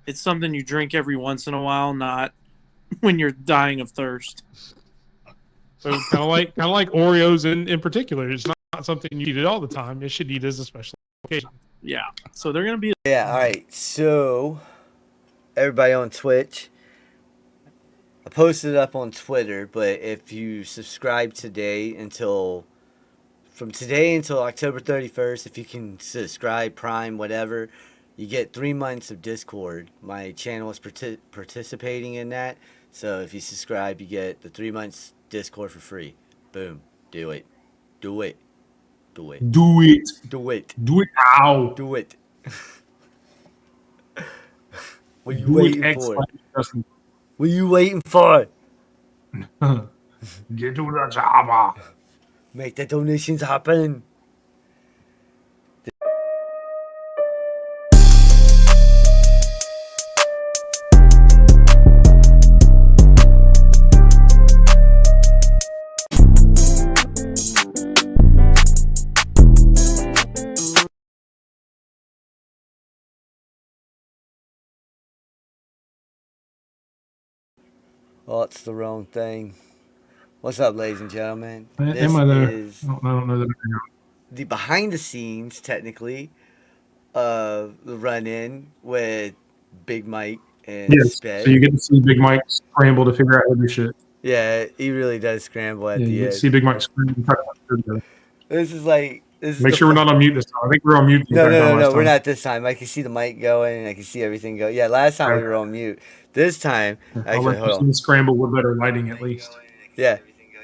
it's something you drink every once in a while, not when you're dying of thirst. So kind of like Oreos in particular. It's not something you eat it all the time. You should eat as a special occasion. Yeah. So they're gonna be. Yeah, all right. So, everybody on Twitch, I posted it up on Twitter, but if you subscribe from today until October 31st, if you can subscribe, Prime, whatever, you get 3 months of Discord. My channel is participating in that. So if you subscribe, you get the 3 months Discord for free. Boom. Do it. Do it. Do it. Do it. Do it. Do it now. Do it. What are you Do waiting it for? What are you waiting for? Get to the job. Make the donations happen. Oh, it's the wrong thing. What's up, ladies and gentlemen? Am I there? Is I don't know that. the behind the scenes, technically, of the run-in with Big Mike and Yes. Sp3d. So you get to see Big Mike scramble to figure out how to do shit. Yeah, he really does scramble at Yeah, the you get end. to see Big Mike scramble. This is like Make sure we're not on mute this time. I think we're on mute. No, we're not this time. I can see the mic going, and I can see everything go. Yeah, last time we were on mute. This time, actually, hold on. Scramble with better lighting at least. Yeah.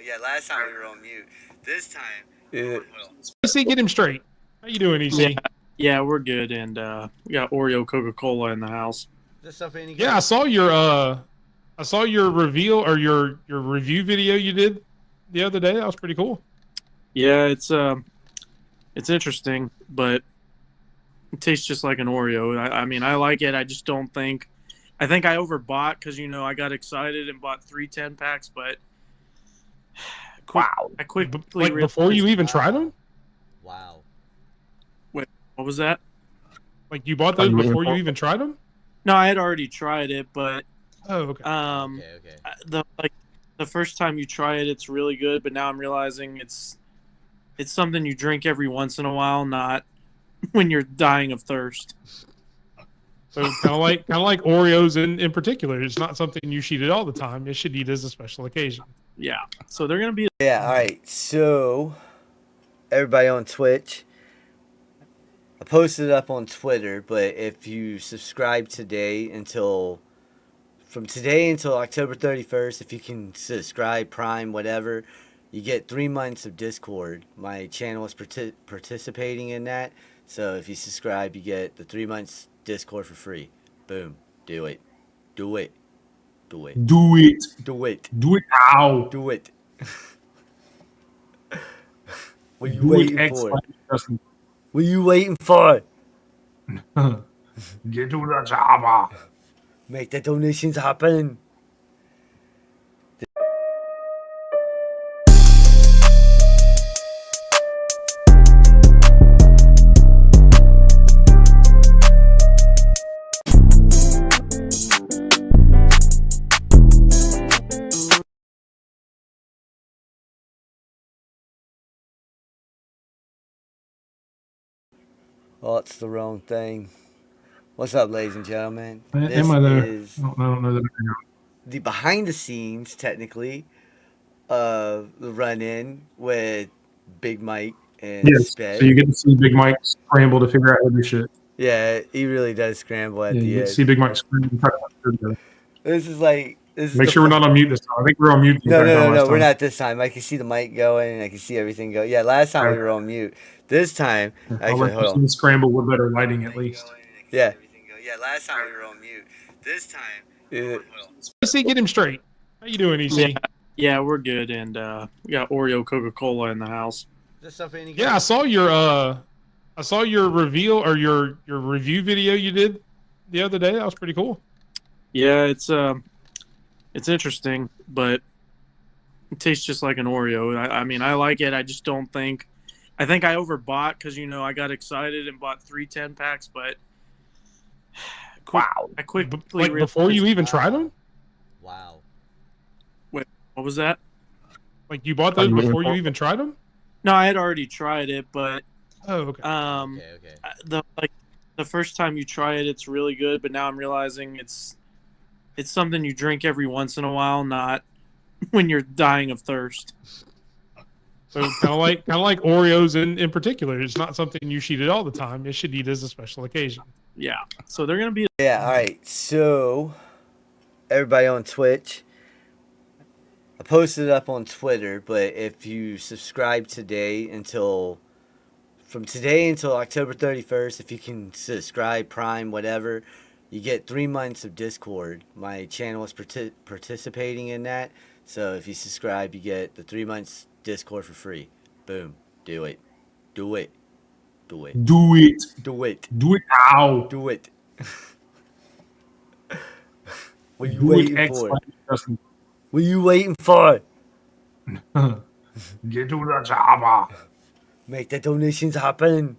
Yeah, last time we were on mute. This time, EC, get him straight. How you doing, EC? Yeah, we're good, and we got Oreo Coca-Cola in the house. Yeah, I saw your reveal or your review video you did the other day. That was pretty cool. Yeah, it's interesting, but it tastes just like an Oreo. I mean, I like it. I just don't think. I think I overbought because I got excited and bought 3 10-packs, but I quickly like before you even tried them. Wow. Wait, what was that? Like you bought those before you even tried them? No, I had already tried it, but okay. The first time you try it, it's really good, but now I'm realizing it's something you drink every once in a while, not when you're dying of thirst. So kind of like Oreos in particular. It's not something you should eat all the time. You should eat as a special occasion. Yeah. So they're gonna be. Yeah. All right. So, everybody on Twitch, I posted it up on Twitter, but if you subscribe from today until October 31st, if you can subscribe, Prime, whatever, you get 3 months of Discord. My channel is participating in that. So if you subscribe, you get the 3 months Discord for free. Boom. Do it. Do it. Do it. Do it. Do it. Do it now. Do it. What are you waiting for? What are you waiting for? Get to the job. Make the donations happen. Oh, it's the wrong thing. What's up, ladies and gentlemen? Am I there? I don't know that. The behind the scenes, technically, of the run-in with Big Mike and Sp3d. So you get to see Big Mike scramble to figure out how to do shit. Yeah, he really does scramble at the you end. get to see Big Mike scramble. This is like. Make sure we're not on mute this time. I think we're on mute. No, we're not this time. I can see the mic going, and I can see everything go. Yeah, last time we were on mute. This time, actually, hold on. Scramble with better lighting at least. Yeah. Yeah, last time we were on mute. This time, EC, get him straight. How you doing, EC? Yeah, we're good, and we got Oreo Coca-Cola in the house. Yeah, I saw your reveal or your review video you did the other day. That was pretty cool. Yeah, it's interesting, but it tastes just like an Oreo. I mean, I like it. I just don't think. I think I overbought because I got excited and bought 3 10-packs, but I quickly Like before you even tried them? Wow. Wait, what was that? Like you bought those before you even tried them? No, I had already tried it, but Oh, okay. Okay. the first time you try it, it's really good. But now I'm realizing it's something you drink every once in a while, not when you're dying of thirst. So kind of like Oreos in particular. It's not something you should eat all the time. You should eat as a special occasion. Yeah. So they're gonna be. Yeah, all right. So, everybody on Twitch, I posted it up on Twitter, but if you subscribe from today until October 31st, if you can subscribe, Prime, whatever, you get 3 months of Discord. My channel is participating in that. So, if you subscribe, you get the 3 months Discord for free. Boom. Do it. Do it. Do it. Do it. Do it. Do it now. Do it. What are you Do waiting it, for? What are you waiting for? Get to the job. Make the donations happen.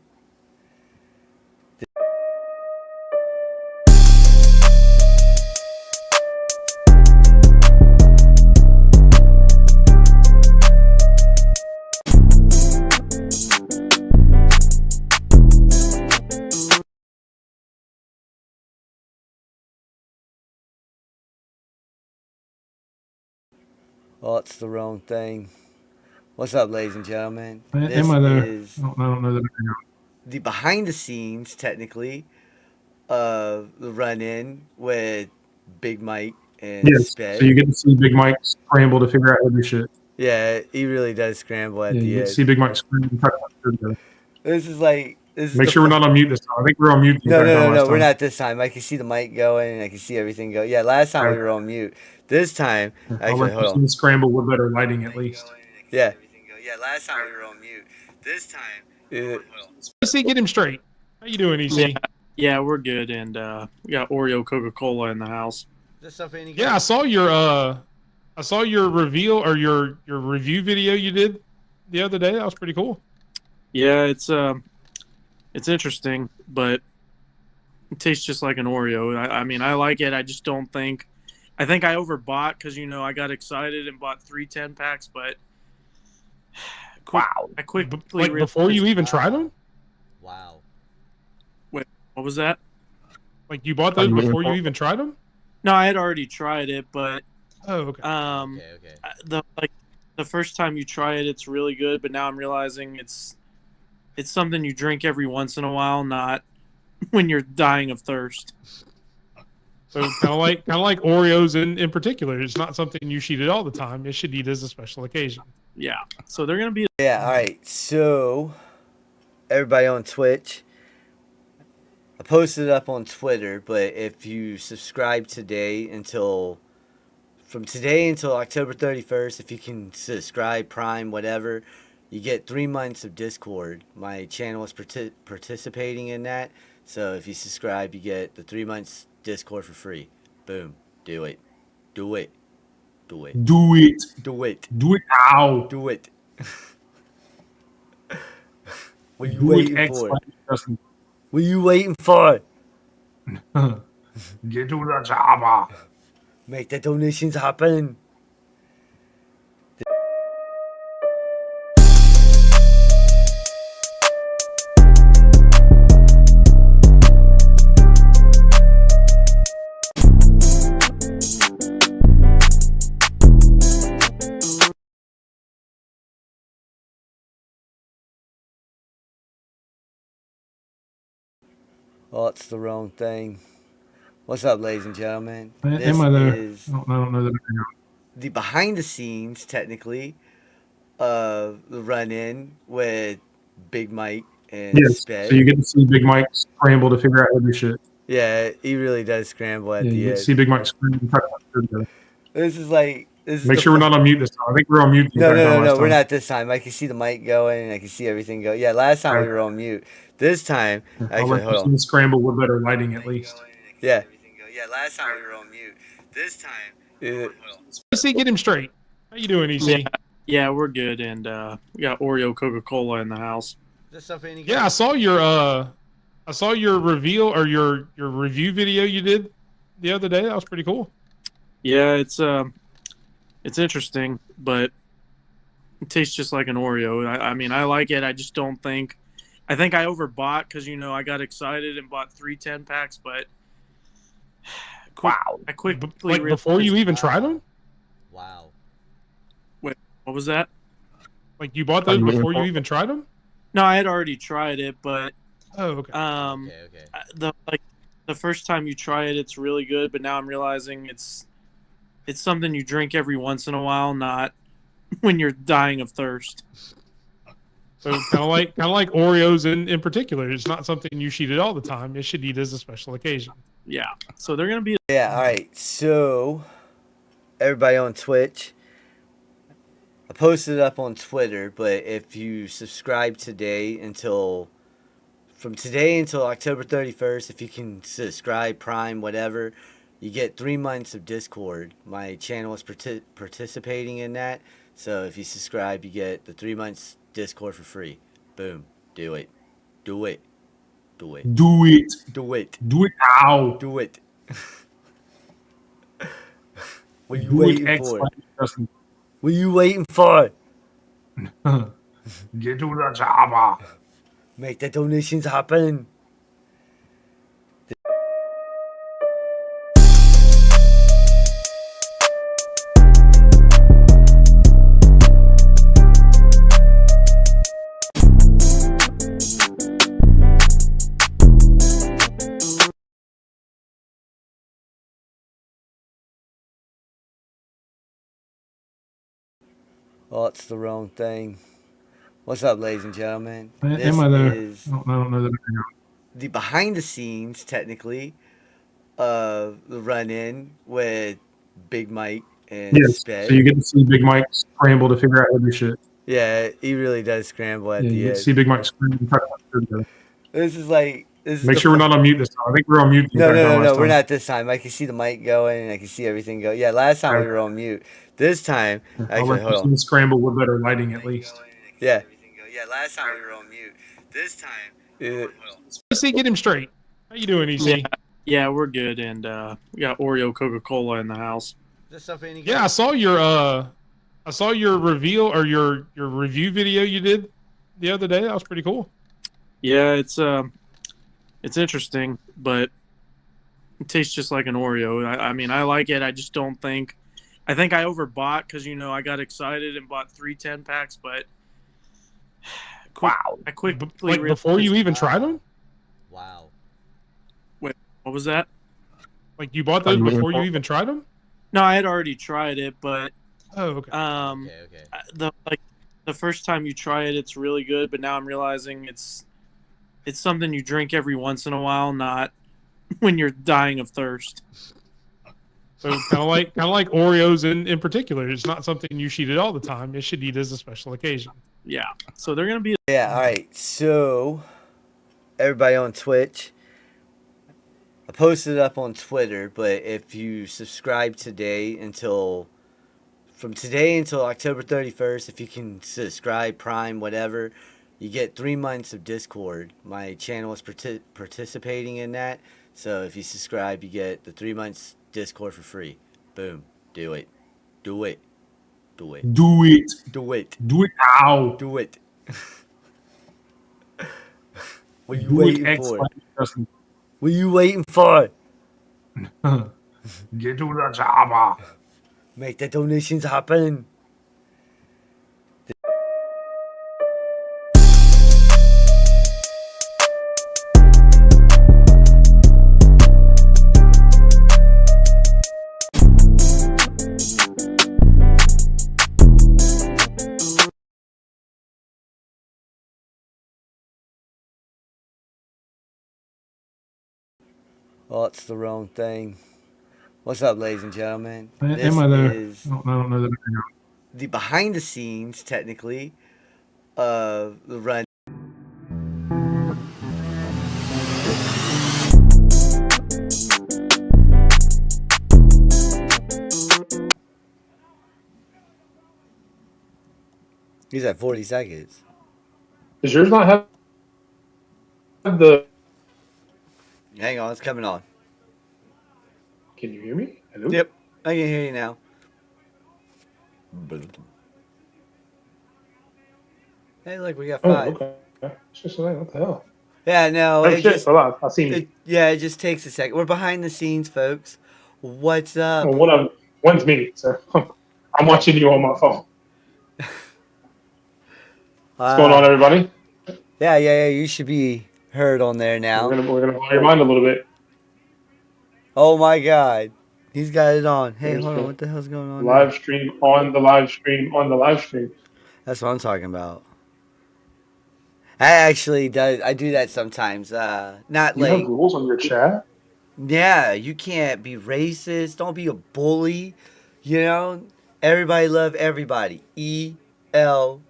Oh, it's the wrong thing. What's up, ladies and gentlemen? This Am I there? is I don't know that I know. the behind the scenes, technically, of the run-in with Big Mike and Yes. Sp3d. So you get to see Big Mike scramble to figure out how to do shit. Yeah, he really does scramble at Yeah, the you get end. to see Big Mike scramble. This is Make sure we're not on mute this time. I think we're on mute. No, last we're time. not this time. I can see the mic going, and I can see everything go. Yeah, last time we were on mute. This time, I'll actually, let hold you on. scramble with better lighting at least. Yeah. Yeah, last time we were on mute. This time, hold on. EC, get him straight. How you doing, EC? Yeah, we're good, and we got Oreo Coca-Cola in the house. This stuff any good? Yeah, I saw your reveal or your review video you did the other day. That was pretty cool. Yeah, it's interesting, but it tastes just like an Oreo. I mean, I like it. I just don't think. I think I overbought because I got excited and bought 3 10-packs, but I quickly Like before you even tried them? Wow. Wait, what was that? Like you bought those before you even tried them? No, I had already tried it, but Oh, okay. Okay. the first time you try it, it's really good. But now I'm realizing it's something you drink every once in a while, not when you're dying of thirst. So kind of like Oreos in particular. It's not something you should eat all the time. You should eat as a special occasion. Yeah. So they're gonna be. Yeah, all right. So, everybody on Twitch, I posted it up on Twitter, but if you subscribe from today until October 31st, if you can subscribe, Prime, whatever, you get 3 months of Discord. My channel is participating in that. So if you subscribe, you get the 3 months Discord for free. Boom. Do it. Do it. Do it. Do it. Do it. Do it now. Do it. What are you waiting for? What are you waiting for? Get to the job. Make the donations happen. Oh, it's the wrong thing. What's up, ladies and gentlemen? Am I there? Is I don't know that I know. the behind the scenes, technically, of the run-in with Big Mike and Yes. Sp3d. So you get to see Big Mike scramble to figure out how to do shit. Yeah, he really does scramble at Yeah, the you get end. to see Big Mike scramble. This is Make sure we're not on mute this time. I think we're on mute. No, last we're time. not this time. I can see the mic going, and I can see everything go. Yeah, last time we were on mute. This time, I'll actually, let hold on. you scramble with better lighting at least. Yeah. Yeah, last time we were on mute. This time, hold on. EC, get him straight. How you doing, EC? Yeah, we're good, and we got Oreo Coca-Cola in the house. This stuff any good? Yeah, I saw I saw your reveal or your review video you did the other day. That was pretty cool. Yeah, it's interesting, but it tastes just like an Oreo. I mean, I like it. I just don't think. I think I overbought because I got excited and bought 3 10 packs, but I quickly Like realized. before you even tried them? Wow. Wait, what was that? Like you bought those before you even tried them? No, I had already tried it, but Oh, okay. Okay. the first time you try it, it's really good. But now I'm realizing it's something you drink every once in a while, not when you're dying of thirst. So kind of like Oreos in particular. It's not something you should eat all the time. You should eat as a special occasion. Yeah. So they're gonna be. Yeah, all right. So, everybody on Twitch, I posted it up on Twitter, but if you subscribe from today until October 31st, if you can subscribe, Prime, whatever, you get 3 months of Discord. My channel is participating in that. So if you subscribe, you get the 3 months Discord for free. Boom. Do it. Do it. Do it. Do it. Do it. Do it now. Do it. What are you waiting for? What are you waiting for? Get to the job. Make the donations happen. Oh, it's the wrong thing. What's up, ladies and gentlemen? Am I there? Is I don't know that I am. the behind the scenes, technically, of the run in with Big Mike and Yes. Sped. So you get to see Big Mike scramble to figure out how to do shit. Yeah, he really does scramble at Yeah, the you get to end. see Big Mike scramble. This is Make sure we're not on mute this time. I think we're on mute. No, last we're time. not this time. I can see the mic going and I can see everything go. Yeah, last time we were on mute. This time, actually, hold on. Scramble with better lighting at least. Yeah. Yeah, last time we were on mute. This time, hold on. EC, get him straight. How you doing, EC? Yeah, we're good, and we got Oreo Coca-Cola in the house. This stuff any good? Yeah, I saw your reveal or your review video you did the other day. That was pretty cool. Yeah, it's interesting, but it tastes just like an Oreo. I mean, I like it. I just don't think. I think I overbought because I got excited and bought 3 10 packs, but I quickly Like before you even tried them? Wow. Wait, what was that? Like you bought those before you even tried them? No, I had already tried it, but Oh, okay. the first time you try it, it's really good. But now I'm realizing it's something you drink every once in a while, not when you're dying of thirst. So kind of like Oreos in particular. It's not something you should eat all the time. You should eat as a special occasion. Yeah. So they're gonna be. Yeah. All right. So, everybody on Twitch, I posted it up on Twitter, but if you subscribe from today until October 31st, if you can subscribe, Prime, whatever, you get 3 months of Discord. My channel is participating in that. So if you subscribe, you get the 3 months Discord for free. Boom. Do it. Do it. Do it. Do it. Do it. Do it now. Do it. What are you waiting for? What are you waiting for? Get to the job. Make the donations happen. Oh, it's the wrong thing. What's up, ladies and gentlemen? Am I there? I don't know that I am. The behind the scenes, technically, of the run. He's at 40 seconds. Does yours not have the Hang on, it's coming on. Can you hear me? Hello? Yep, I can hear you now. Hey, look, we got Oh, 5. okay. It's just like, what the hell? Yeah, no, Oh, it shit. just Hold on. I seen you. it just takes a second. We're behind the scenes, folks. What's up? Well, one's me, so I'm watching you on my phone. What's going on, everybody? Yeah. You should be heard on there now. We're gonna blow your mind a little bit. Oh my God, he's got it on. Hey, There's hold on. the What the hell's going on now? live stream on the live stream on the live stream. That's what I'm talking about. I do that sometimes. Not You have like, rules on your chat? yeah, you can't be racist. Don't be a bully. You know, everybody love everybody. ELE.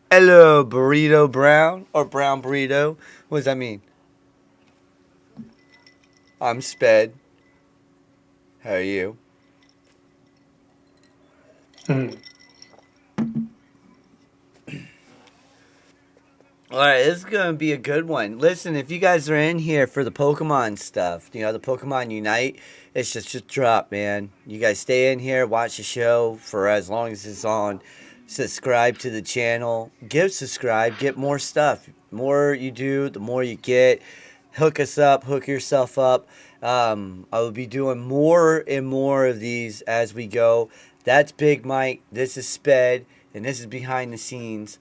Hello, Burrito Brown or Brown Burrito. What does that mean? I'm Sped. How are you? Hmm. All right, this is going to be a good one. Listen, if you guys are in here for the Pokemon stuff, you know, the Pokemon Unite, it's just drop, man. You guys stay in here, watch the show for as long as it's on. Subscribe to the channel. Subscribe, get more stuff. The more you do, the more you get. Hook us up, hook yourself up. I will be doing more and more of these as we go. That's Big Mike. This is Sped, and this is behind the scenes.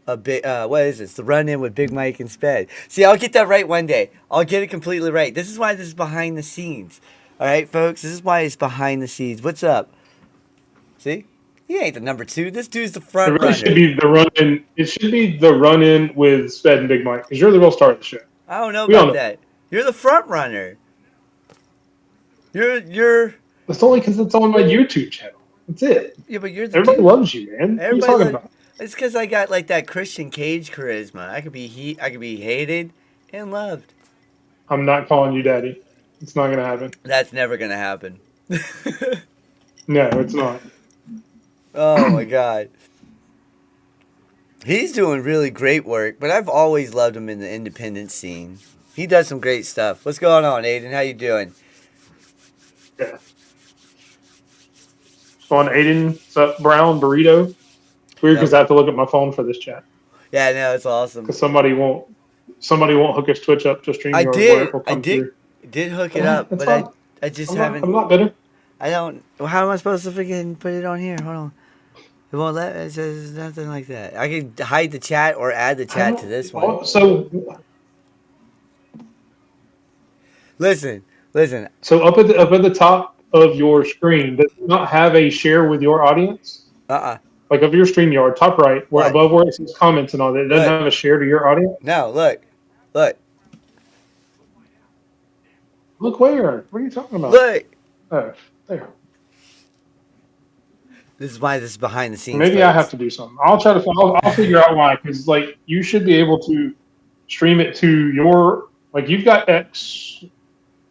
What is this? The run in with Big Mike and Sped. See, I'll get that right one day. I'll get it completely right. This is why this is behind the scenes. All right, folks. This is why it's behind the scenes. What's up? See, he ain't the number 2. This dude's the It front really runner. should be the run in. It should be the run in with Sped and Big Mike because you're the real star of the show. I don't know We all about know. that. You're the front runner. You're. That's only because it's on my YouTube channel. That's it. Yeah, but you're the Everybody dude. loves you, man. What are you talking about? It's because I got like that Christian Cage charisma. I could be hated and loved. I'm not calling you daddy. It's not gonna happen. That's never gonna happen. No, it's not. Oh my God. He's doing really great work, but I've always loved him in the independent scene. He does some great stuff. What's going on, Aiden? How you doing? Yeah. So on Aiden, what's up, Brown Burrito? It's weird because I have to look at my phone for this chat Yeah, no, it's awesome. because somebody won't hook his Twitch up to stream I your did. work will come through. Did hook it up, That's but fine. I just I'm haven't. not bitter. I don't. How am I supposed to freaking put it on here? Hold on. It won't let. It says nothing like that. I can hide the chat or add the chat to this one. So Listen. So up at the top of your screen, does it not have a share with your audience? Like of your StreamYard, top right, What? above where it says comments and all that, it doesn't have a share to your audience? No, look. Look where? What are you talking about? Look. Oh, there. This is why this is behind the scenes. Maybe folks. I have to do something. I'll figure out why, because like you should be able to stream it to your you've got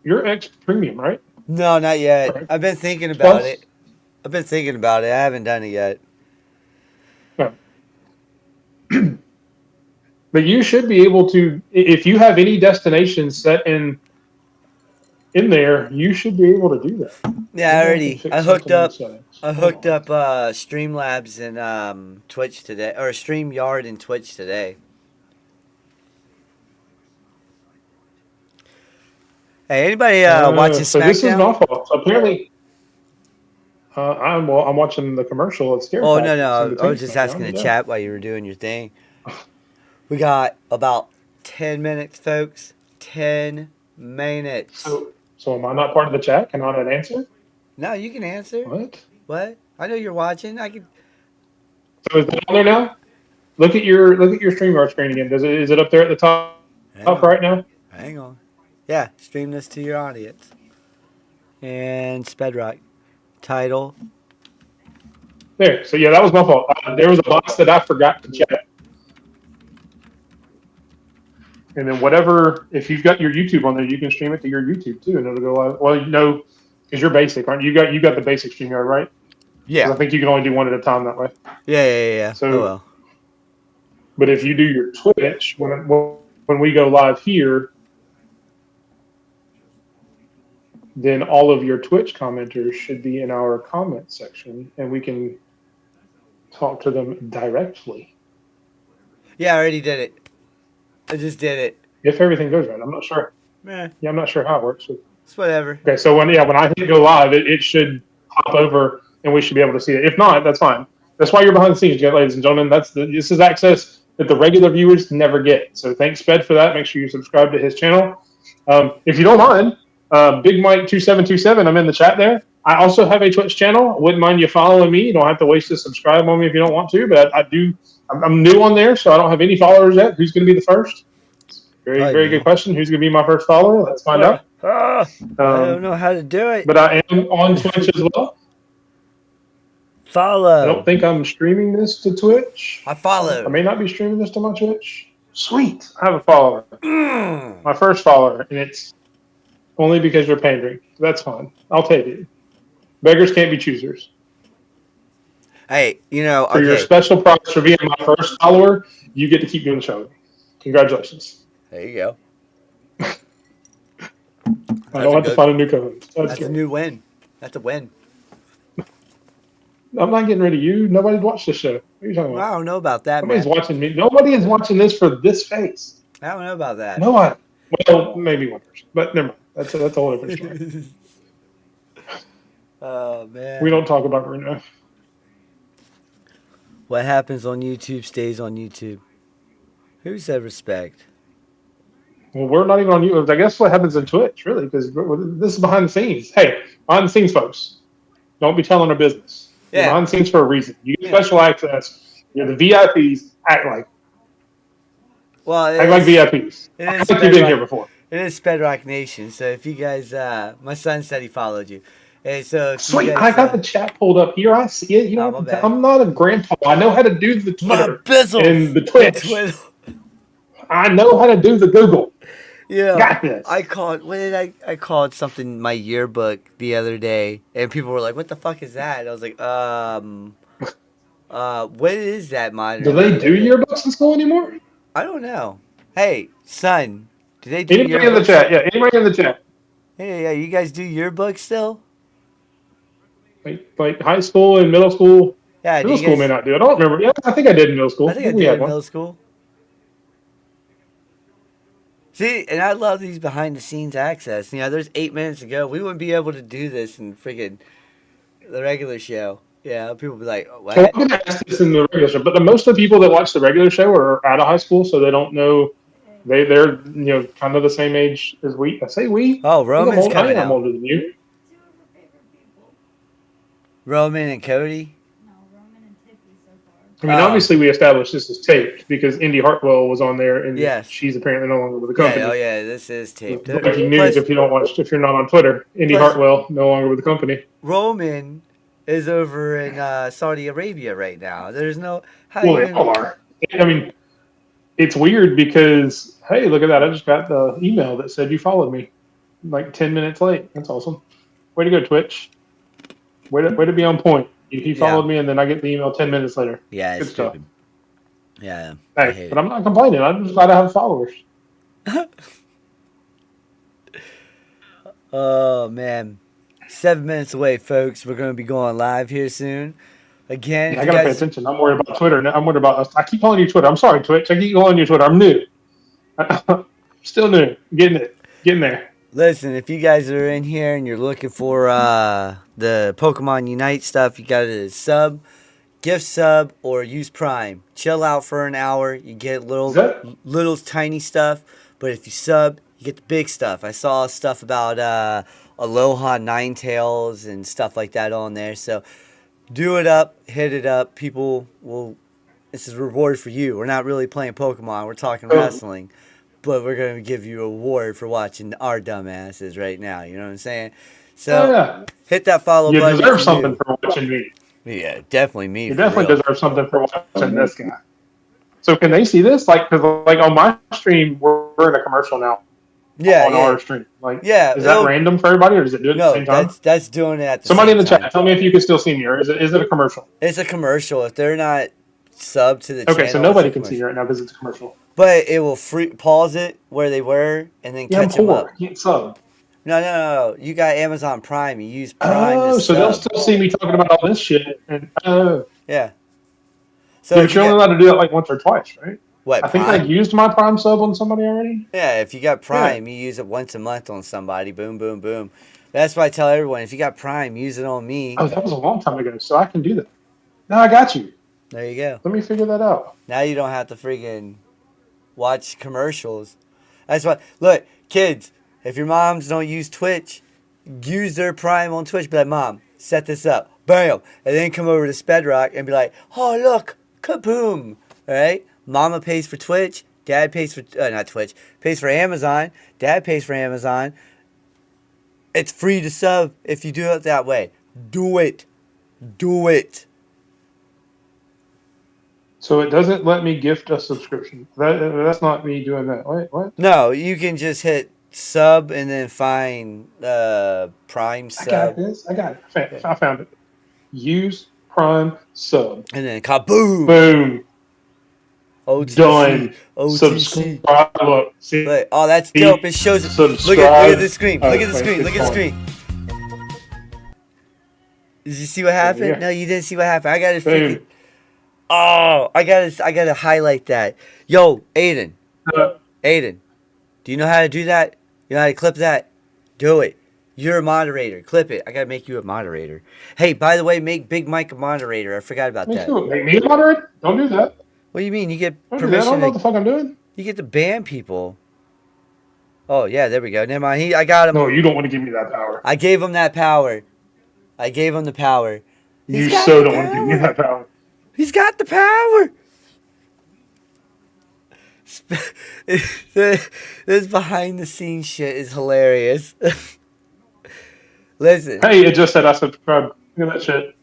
your X Premium, right? No, not yet. Right. I've been thinking about Plus? it. I haven't done it yet. No. But you should be able to, if you have any destinations set in there, you should be able to do that. Yeah, I hooked up Settings. Streamlabs and Twitch today, or StreamYard and Twitch today. Hey, anybody watching so SmackDown? this is my fault. So apparently, I'm watching the commercial at Scare Oh Pack. no! I was just asking the chat while you were doing your thing. We got about 10 minutes, folks. 10 minutes. So am I not part of the chat? Can I not answer? No, you can answer. What? I know you're watching. I can. So is it on there now? Look at your StreamYard screen again. Is it up there at the top right now? Hang on. Yeah, stream this to your audience. And Spedrock. Title. There. So yeah, that was my fault. There was a box that I forgot to check. And then if you've got your YouTube on there, you can stream it to your YouTube too, and it'll go live. Well, because you're basic, aren't you? You got the basic StreamYard, right? Yeah. I think you can only do one at a time that way. Yeah. So, but if you do your Twitch, when when we go live here, then all of your Twitch commenters should be in our comment section, and we can talk to them directly. Yeah, I already did it. I just did it. If everything goes right. I'm not sure. Eh, Yeah, I'm not sure how it works. it's whatever. Okay, so when I hit go live, it should hop over, and we should be able to see it. If not, that's fine. That's why you're behind the scenes, ladies and gentlemen. This is access that the regular viewers never get. So thanks, Sped, for that. Make sure you subscribe to his channel. If you don't mind, Big Mike 2727, I'm in the chat there. I also have a Twitch channel. Wouldn't mind you following me. You don't have to waste to subscribe on me if you don't want to, but I do. I'm new on there, so I don't have any followers yet. Who's going to be the first? Very good question. Who's going to be my first follower? Let's find out. I don't know how to do it. But I am on Twitch as well. Follow. I don't think I'm streaming this to Twitch. I follow. I may not be streaming this to my Twitch. Sweet. I have a follower. My first follower, and it's only because you're pandering. That's fine. I'll take it. Beggars can't be choosers. Hey, you know, For your special prize for being my first follower, you get to keep doing the show. Congratulations. There you go. I don't have to find a new co-host. That's a new win. That's a win. I'm not getting rid of you. Nobody's watched this show. What are you talking about? I don't know about that, Nobody's man. watching me. Nobody is watching this for this face. I don't know about that. No one. Well, maybe one person, but never mind. That's a whole different story. Oh, man. We don't talk about it right now. What happens on YouTube stays on YouTube. Who said respect? Well, we're not even on YouTube. I guess what happens in Twitch, really, because this is behind the scenes. Hey, behind the scenes, folks. Don't be telling our business. You're behind the scenes for a reason. You get special access. You're the VIPs. Act like. Well, act like VIPs. I think you've been here before. It is Bedrock Nation. So if you guys, my son said he followed you. Hey, so if sweet, you guys, I got the chat pulled up here. I see it. You know, I'm not a grandpa. I know how to do the Twitter and the Twitch. I know how to do the Google. Yeah, got this. I called something my yearbook the other day, and people were like, "What the fuck is that?" And I was like, what is that monitor?" Do they do yearbooks in school anymore? I don't know. Hey, son, do they do anybody yearbooks? in the chat? Yeah, anybody in the chat? Hey, yeah, you guys do yearbooks still? Like high school and middle school. Yeah, middle school may not do. I don't remember. Yeah, I think I did in middle school. I think I did in middle school. See, and I love these behind the scenes access. You know, there's 8 minutes ago, we wouldn't be able to do this in freaking the regular show. Yeah, people would be like, oh, what? So I'm gonna ask this in the regular show, but most of the people that watch the regular show are out of high school, so they don't know. They're kind of the same age as we. I say we. Oh, Roman's coming out. I'm older than you. Roman and Cody? No, Roman and Tiffy so far. I mean, obviously we established this is taped because Indy Hartwell was on there, and she's apparently no longer with the company. Yeah, oh yeah, this is taped. Breaking news if you're not on Twitter. Indy Hartwell no longer with the company. Roman is over in Saudi Arabia right now. There's no. They all are. I mean, it's weird because hey, look at that! I just got the email that said you followed me, like 10 minutes late. That's awesome. Way to go, Twitch. Way to be on point. He followed me, and then I get the email 10 minutes later. Yeah, good stuff. Stupid. Yeah. Hey, but I'm not complaining. I'm just glad I have followers. Oh man, 7 minutes away, folks. We're gonna be going live here soon. Again, I gotta pay attention. I'm worried about Twitter. I'm worried about. I keep calling you Twitter. I'm sorry, Twitch. I keep calling you Twitter. I'm new. Still new. Getting there. Listen, if you guys are in here and you're looking for the Pokemon Unite stuff, you got to gift sub, or use Prime. Chill out for an hour. You get little tiny stuff, but if you sub, you get the big stuff. I saw stuff about Aloha Ninetales and stuff like that on there. So do it up, hit it up. People will. This is a reward for you. We're not really playing Pokemon. We're talking wrestling. But we're going to give you a reward for watching our dumbasses right now. You know what I'm saying? So hit that follow button. You deserve something for watching me. Yeah, definitely me. You definitely deserve something for watching this guy. So can they see this? Because on my stream, we're in a commercial now. Yeah, on our stream. Is that random for everybody, or does it do it at the same time? That's doing it at the Somebody same in the time. chat, tell me if you can still see me, or is it a commercial? It's a commercial. If they're not subbed to the channel. Okay, so nobody can see you right now because it's a commercial. But it will pause it where they were and then Yeah, I'm catch them up. poor. Can't sub. No. You got Amazon Prime. You use Prime to Oh, so they'll sub. still see me talking about all this shit. And Yeah. So yeah, if but you you're only got allowed to do that like once or twice, right? what I think I Prime? used my Prime sub on somebody already. Yeah, if you got Yeah. Prime, you use it once a month on somebody. Boom, boom, boom. That's why I tell everyone: if you got Prime, use it on me. Oh, that was a long time ago, so I can do that. No, I got you. There you go. Let me figure that out. Now you don't have to freaking watch commercials. That's why. Look, kids, if your moms don't use Twitch, use their Prime on Twitch. Be like, Mom, set this up. Bam. And then come over to Spedrock and be like, oh, look, kaboom. All right? Mama pays for Twitch. Dad pays for, not Twitch, pays for Amazon. Dad pays for Amazon. It's free to sub if you do it that way. Do it. Do it. So it doesn't let me gift a subscription. That's not me doing that. Wait, what? No, you can just hit sub and then find Prime I got sub. this. I got it. I found it. Use Prime sub. And then kaboom! Boom. OTC. Done. OTC. Subscribe. Look, see, Look, oh, that's dope. It shows it. subscribe. Look at the screen. Oh, Look at the wait, screen. it's Look at the gone. screen. Did you see what happened? Yeah. No, you didn't see what happened. I gotta Boom. freaking. Oh, I gotta highlight that. Yo, Aiden. Aiden, do you know how to do that? You know how to clip that? Do it. You're a moderator. Clip it. I gotta make you a moderator. Hey, by the way, make Big Mike a moderator. I forgot about Me that. too. Make me a moderator? Don't do that. What do you mean? You get Don't do that. I permission don't know what the to, fuck I'm doing. you get to ban people. Oh yeah, there we go. Never mind. I got him. No, you don't want to give me that power. I gave him that power. I gave him the power. You got so the don't want to give me power. that power. He's got the power. This behind the scenes shit is hilarious. Listen. Hey, it just said I subscribed. Look at that shit.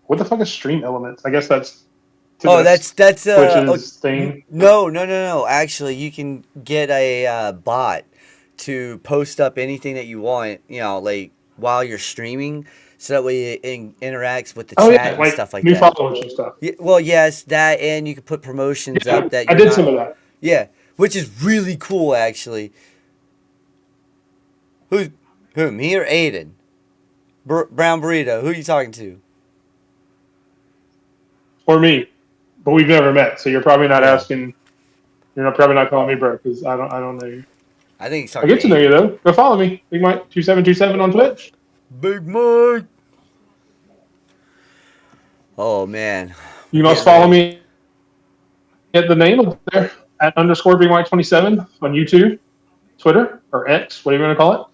What the fuck is Stream Elements? I guess that's. Oh, that's Twitch's thing. No. Actually, you can get a bot to post up anything that you want. You know, like while you're streaming, so that way it interacts with the chat and like stuff like new that. followers and stuff. Yeah, well, yes, that, and you can put promotions Yeah, up that I you're did not, some of that. Yeah, which is really cool, actually. Who, me or Aiden? Brown Burrito, who are you talking to? Or me, but we've never met, so you're probably not Yeah. asking. Probably not calling me bro because I don't know you. I think he's I talking get to know you though. Go follow me, Big Mike 2727 on Twitch. Big Mike. Oh man. You can also follow me at the name up there at _ Big Mike 27 on YouTube, Twitter, or X, whatever you want to call it.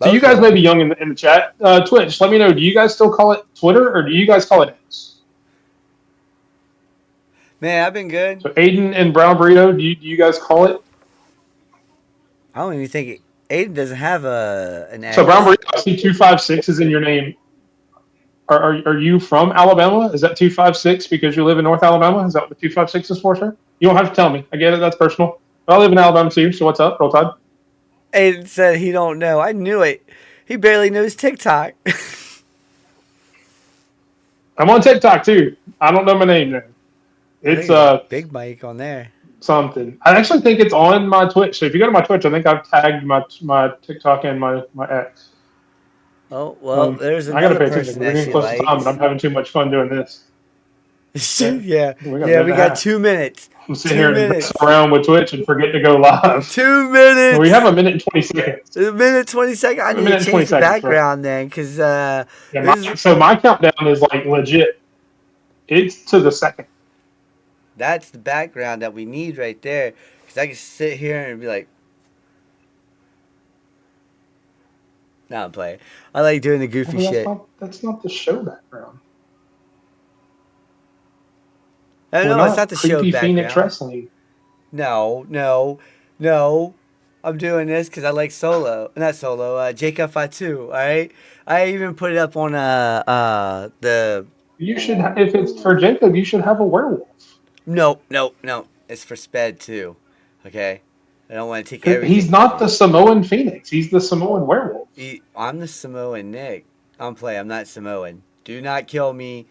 So you guys may be young in the chat. Twitch, let me know. Do you guys still call it Twitter or do you guys call it X? Man, I've been good. So Aiden and Brown Burrito, do you guys call it? I don't even think Aiden doesn't have an X. So Brown Burrito, I see 256 is in your name. Are you from Alabama? Is that 256 because you live in North Alabama? Is that what the 256 is for, sir? You don't have to tell me. I get it. That's personal. But I live in Alabama too. So what's up? Roll Tide. Aiden said he don't know. I knew it. He barely knows TikTok. I'm on TikTok too. I don't know my name though. It's Big Mike on there. Something. I actually think it's on my Twitch. So if you go to my Twitch, I think I've tagged my TikTok and my X. Oh well, there's I gotta another pay person attention. We're that getting she close to time, but I'm likes. having too much fun doing this. Yeah, We got a yeah, minute we and a got half. 2 minutes. I'm sitting 2 here and minutes. messing around with Twitch and forget to go live. 2 minutes. We have a minute and 20 seconds. A minute 20 seconds. I A need minute to and 20 change the seconds, bro. background then, because So my countdown is like legit. It's to the second. that's the background that we need right there. Because I can sit here and be like, nah, I'm playing. I like doing the goofy shit. That's not the show background. No, it's not the show Creepy background. Phoenix Wrestling. No. I'm doing this because I like Jacob Fatu, alright? I even put it up on the... You should, if it's for Jacob, you should have a werewolf. No. It's for Sped too, okay? I don't want to take everything. He's not the Samoan Phoenix. He's the Samoan werewolf. I'm the Samoan Nick. I'm not Samoan. Do not kill me.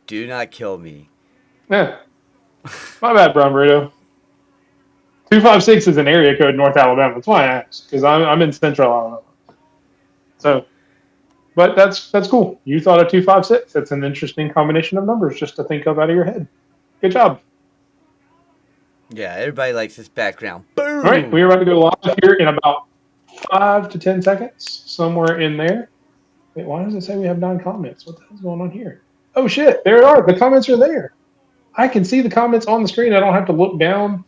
Do not kill me. Yeah. My bad, Brown Burrito. 256 is an area code in North Alabama. That's why I asked, because I'm in Central Alabama. So, but that's cool. You thought of 256. That's an interesting combination of numbers just to think of out of your head. Good job. Yeah, everybody likes this background. All right, we Boom. are about to go live here in about 5 to 10 seconds, somewhere in there. Wait, why does it say we have 9 comments? What the hell's going on here? Oh shit, there are. The comments are there. I can see the comments on the screen. I don't have to look down.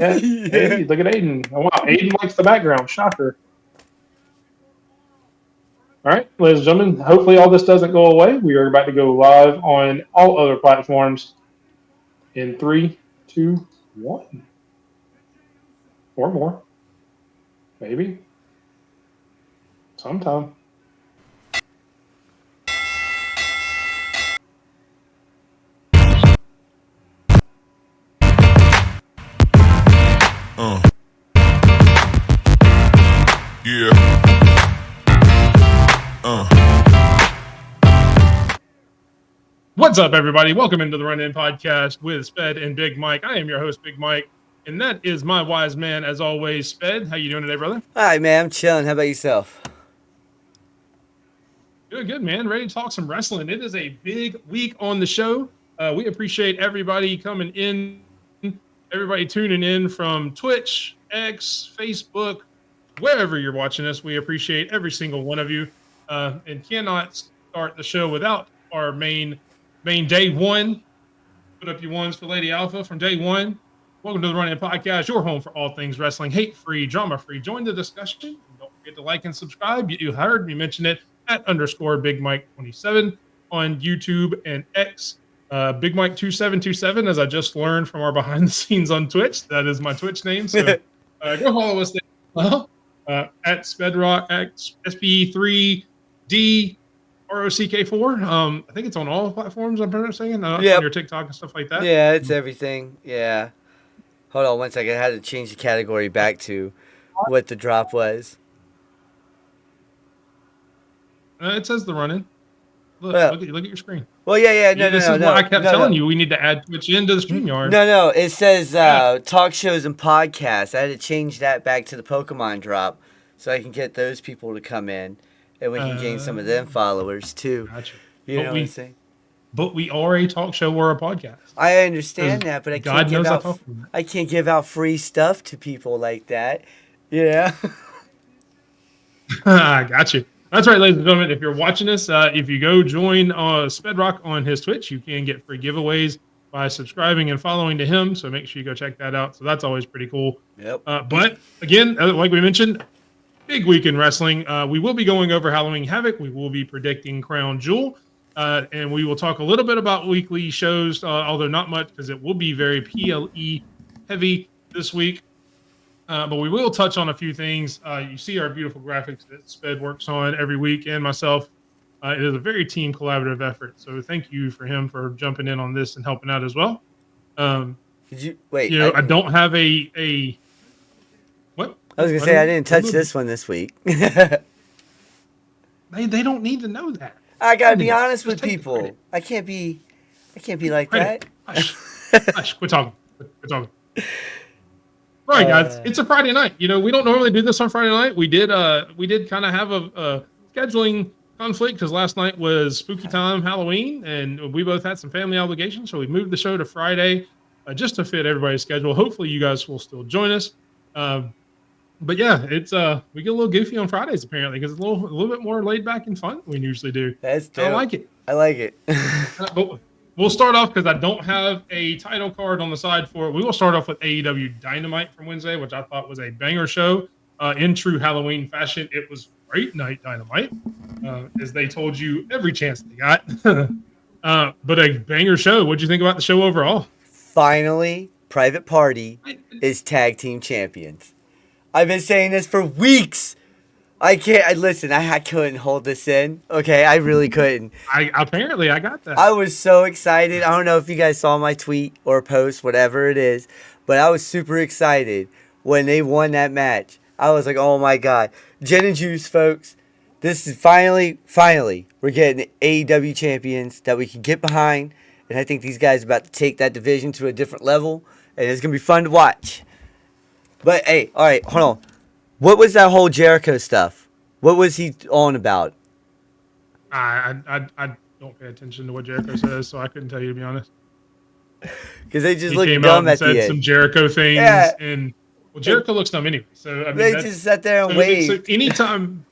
At, Yeah. hey, look at Aiden. Oh wow, Aiden likes the background. Shocker. All right, ladies and gentlemen, hopefully all this doesn't go away. We are about to go live on all other platforms in 3, 2, 1. Or more. Maybe. Sometime. Yeah. What's up, everybody? Welcome into the Run In Podcast with Sped and Big Mike. I am your host, Big Mike, and that is my wise man, as always, Sped. How you doing today, brother? All right, man. I'm chilling. How about yourself? Doing good, man. Ready to talk some wrestling. It is a big week on the show. We appreciate everybody coming in, everybody tuning in from Twitch, X, Facebook, wherever you're watching us. We appreciate every single one of you, and cannot start the show without our main day one. Put up your ones for Lady Alpha from day one. Welcome to the Run In Podcast, your home for all things wrestling, hate-free, drama-free. Join the discussion. Don't forget to like and subscribe. You heard me mention it at _ Big Mike 27 on YouTube and X. Big Mike 2727, as I just learned from our behind the scenes on Twitch. That is my Twitch name. So go follow us there. Well, at Spedrock, at Sp3d. ROCK4. I think it's on all platforms. I'm saying on your TikTok and stuff like that. Yeah, it's everything. Yeah. Hold on 1 second. I had to change the category back to what the drop was. It says the Run In. Look at your screen. Well, yeah. This is why I kept telling you we need to add Twitch into the StreamYard. No. It says talk shows and podcasts. I had to change that back to the Pokemon drop so I can get those people to come in. And we can gain some of them followers too. Gotcha. You know what I'm saying? But we are a talk show or a podcast. I understand that, but I can't give out free stuff to people like that. Yeah. I got you. That's right, ladies and gentlemen. If you're watching us, if you go join Spedrock on his Twitch, you can get free giveaways by subscribing and following to him. So make sure you go check that out. So that's always pretty cool. Yep. But again, like we mentioned, big week in wrestling. We will be going over Halloween Havoc. We will be predicting Crown Jewel. And we will talk a little bit about weekly shows, although not much because it will be very PLE heavy this week. But we will touch on a few things. You see our beautiful graphics that Sped works on every week, and myself. It is a very team collaborative effort. So thank you for him for jumping in on this and helping out as well. Did you wait? I don't have a what? I was gonna say I didn't touch this one this week. They don't need to know that. I gotta be honest with people. I can't be like that. Hush. Quit talking. All right, guys. It's a Friday night. We don't normally do this on Friday night. We did kind of have a scheduling conflict because last night was spooky time, Halloween, and we both had some family obligations, so we moved the show to Friday just to fit everybody's schedule. Hopefully, you guys will still join us. But yeah, it's we get a little goofy on Fridays apparently because it's a little bit more laid back and fun than we usually do. That's dope. I like it. I like it. But we'll start off because I don't have a title card on the side for it. We will start off with AEW Dynamite from Wednesday, which I thought was a banger show. In true Halloween fashion, it was great night Dynamite, as they told you every chance they got. But a banger show. What'd you think about the show overall? Finally, Private Party is tag team champions. I've been saying this for weeks. I couldn't hold this in. Okay, I really couldn't. I got that. I was so excited. I don't know if you guys saw my tweet or post, whatever it is, but I was super excited when they won that match. I was like, oh my God. Gin and juice, folks. This is finally, we're getting AEW champions that we can get behind and I think these guys are about to take that division to a different level, and it's gonna be fun to watch. But hey, all right, hold on. What was that whole Jericho stuff? What was he on about? I don't pay attention to what Jericho says, so I couldn't tell you, to be honest. Because they just He looked came out dumb and at the said some end. Jericho things, Yeah. and well, Jericho looks dumb anyway. So I mean, They just sat there and so waved. anytime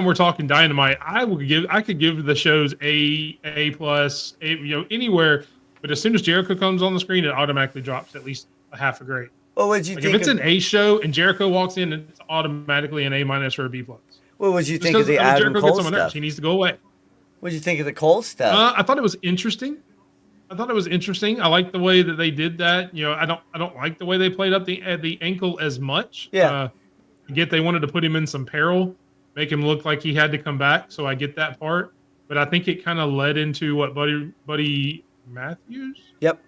we're talking Dynamite, I could give the shows A plus, anywhere. But as soon as Jericho comes on the screen, it automatically drops at least a half a grade. What would you Like if think? it's an A show and Jericho walks in, it's automatically an A minus or a B plus. What would you Just think of because the Adam Jericho Cole gets on my nerves, stuff? he needs to go away. What did you think of the Cole stuff? I thought it was interesting. I like the way that they did that. I don't like the way they played up the ankle as much. Yeah. I get they wanted to put him in some peril, make him look like he had to come back. So I get that part, but I think it kind of led into what Buddy Matthews. Yep.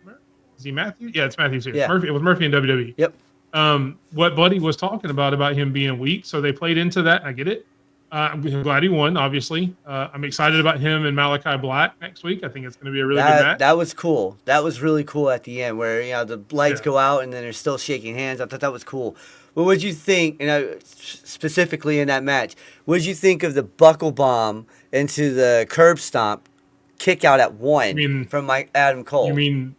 Is he Matthews? Yeah, it's Matthews here. Yeah. It was Murphy in WWE. Yep. What Buddy was talking about him being weak. So they played into that. I get it. I'm glad he won, obviously. I'm excited about him and Malachi Black next week. I think it's going to be a really good match. That was cool. That was really cool at the end where, the lights go out and then they're still shaking hands. I thought that was cool. What would you think, specifically in that match, what did you think of the buckle bomb into the curb stomp kick out at one from Adam Cole? You mean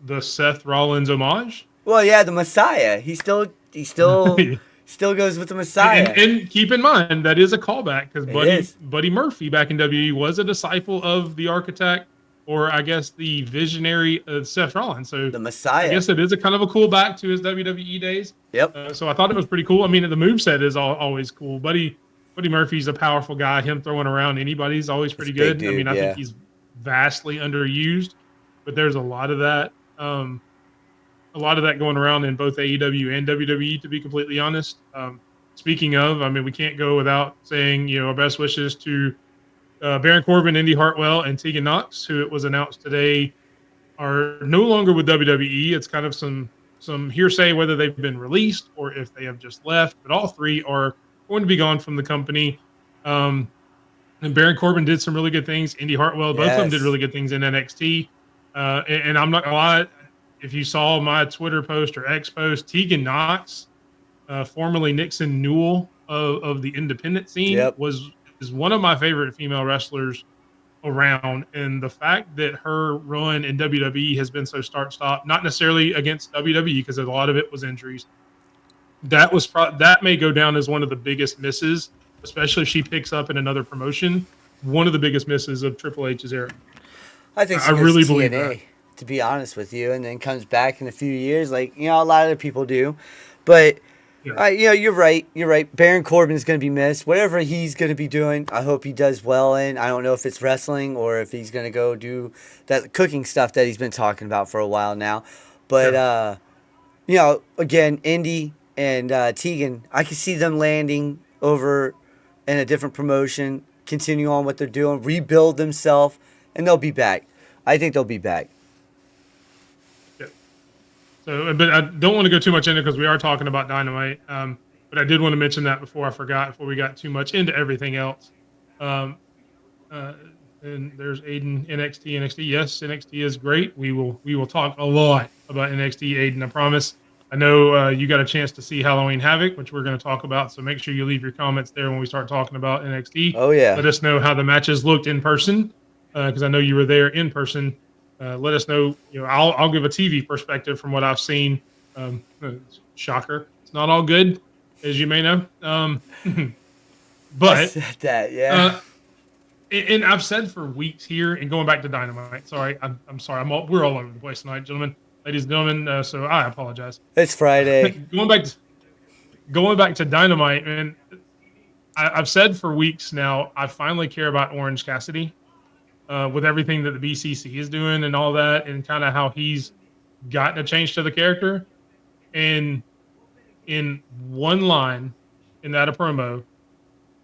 the Seth Rollins homage? Well, yeah, the Messiah. He still goes with the Messiah. And keep in mind, that is a callback because Buddy Murphy back in WWE was a disciple of the architect, or I guess the visionary of Seth Rollins. So the Messiah. I guess it is a kind of a cool back to his WWE days. Yep. So I thought it was pretty cool. I mean, the moveset is always cool. Buddy Murphy's a powerful guy. Him throwing around anybody's always pretty good. Dude, I mean, I think he's vastly underused, but there's a lot of that. Going around in both AEW and WWE, to be completely honest. Speaking of, I mean, we can't go without saying, our best wishes to Baron Corbin, Indy Hartwell, and Tegan Knox, who it was announced today are no longer with WWE. It's kind of some hearsay whether they've been released or if they have just left, but all three are going to be gone from the company. And Baron Corbin did some really good things. Indy Hartwell, both of them did really good things in NXT. And I'm not going to lie, if you saw my Twitter post or X post, Tegan Knox, formerly Nixon Newell of the independent scene, is one of my favorite female wrestlers around. And the fact that her run in WWE has been so start-stop, not necessarily against WWE because a lot of it was injuries, that may go down as one of the biggest misses, especially if she picks up in another promotion, one of the biggest misses of Triple H's era. I think I really believe that. To be honest with you, and then comes back in a few years, like a lot of people do. But you're right. You're right. Baron Corbin is going to be missed. Whatever he's going to be doing, I hope he does well in. I don't know if it's wrestling or if he's going to go do that cooking stuff that he's been talking about for a while now. But again, Indy and Tegan, I can see them landing over in a different promotion, continue on what they're doing, rebuild themselves, and they'll be back. I think they'll be back. So, but I don't want to go too much into it because we are talking about Dynamite. But I did want to mention that before I forgot, before we got too much into everything else. And there's Aiden, NXT. Yes, NXT is great. We will talk a lot about NXT, Aiden, I promise. I know you got a chance to see Halloween Havoc, which we're going to talk about. So make sure you leave your comments there when we start talking about NXT. Oh, yeah. Let us know how the matches looked in person because I know you were there in person. Let us know. I'll give a TV perspective from what I've seen. Shocker, it's not all good, as you may know. But I said that, and I've said for weeks here, and going back to Dynamite. Sorry, I'm sorry. We're all over the place tonight, gentlemen, ladies and gentlemen. So I apologize. It's Friday. going back to Dynamite, and I've said for weeks now, I finally care about Orange Cassidy. With everything that the BCC is doing and all that, and kind of how he's gotten a change to the character. And in one line in that promo,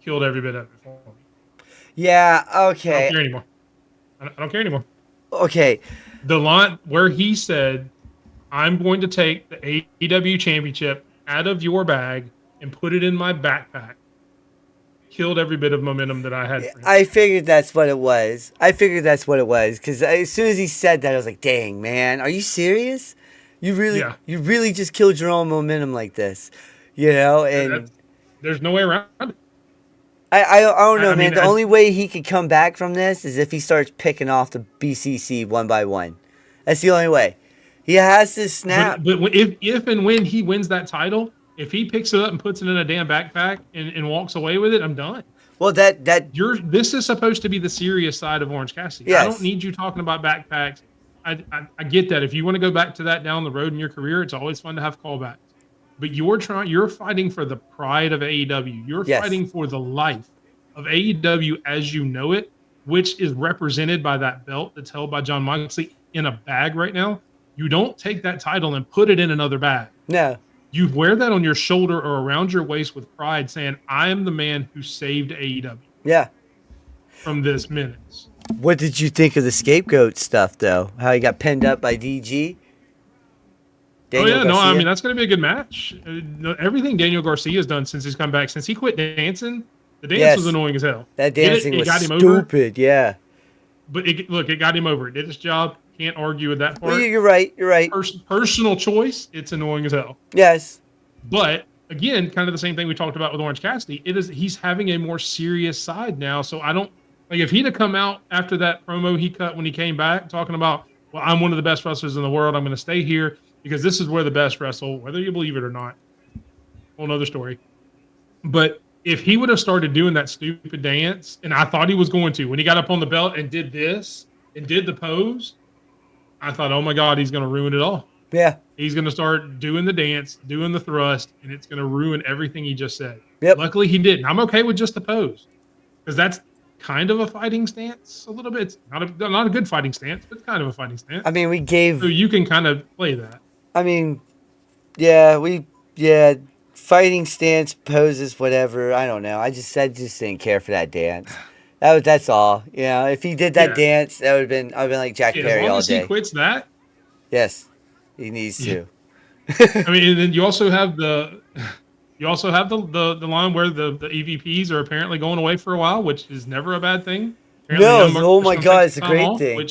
killed every bit of it for me. Yeah, okay. I don't care anymore. I don't care anymore. Okay. The line where he said, I'm going to take the AEW championship out of your bag and put it in my backpack, killed every bit of momentum that I had for him. I figured that's what it was. Because as soon as he said that, I was like, "Dang, man, are you serious? You really just killed your own momentum like this, you know?" And there's no way around it. I don't know, I man. mean, The only way he could come back from this is if he starts picking off the BCC one by one. That's the only way. He has to snap. But if and when he wins that title, if he picks it up and puts it in a damn backpack and walks away with it, I'm done. Well, this is supposed to be the serious side of Orange Cassidy. Yes. I don't need you talking about backpacks. I get that. If you want to go back to that down the road in your career, it's always fun to have callbacks. But you're fighting for the pride of AEW. You're fighting for the life of AEW as you know it, which is represented by that belt that's held by Jon Moxley in a bag right now. You don't take that title and put it in another bag. No. You wear that on your shoulder or around your waist with pride, saying, I am the man who saved AEW. Yeah. From this menace. What did you think of the scapegoat stuff, though? How he got pinned up by DG? Garcia? No, I mean, that's going to be a good match. Everything Daniel Garcia has done since he's come back, since he quit dancing, the dance was annoying as hell. That dancing was got him stupid, over. Yeah. But it got him over. It did its job. Can't argue with that part. Well, you're right. Personal choice, it's annoying as hell. Yes. But again, kind of the same thing we talked about with Orange Cassidy. He's having a more serious side now. So I don't like if he'd have come out after that promo he cut when he came back talking about, well, I'm one of the best wrestlers in the world. I'm going to stay here because this is where the best wrestle, whether you believe it or not. Whole nother story. But if he would have started doing that stupid dance, and I thought he was going to, when he got up on the belt and did this and did the pose, I thought, oh my God, he's going to ruin it all. Yeah. He's going to start doing the dance, doing the thrust, and it's going to ruin everything he just said. Yep. Luckily, he didn't. I'm okay with just the pose because that's kind of a fighting stance a little bit. It's not a good fighting stance, but it's kind of a fighting stance. I mean, so you can kind of play that. I mean, fighting stance, poses, whatever. I don't know. I just didn't care for that dance. That's all. You know, if he did that dance, that would have been. I've been like Jack Perry all day. As long as he quits that. Yes, he needs to. I mean, and then you also have the line where the EVPs are apparently going away for a while, which is never a bad thing. Apparently oh my God, it's a great thing.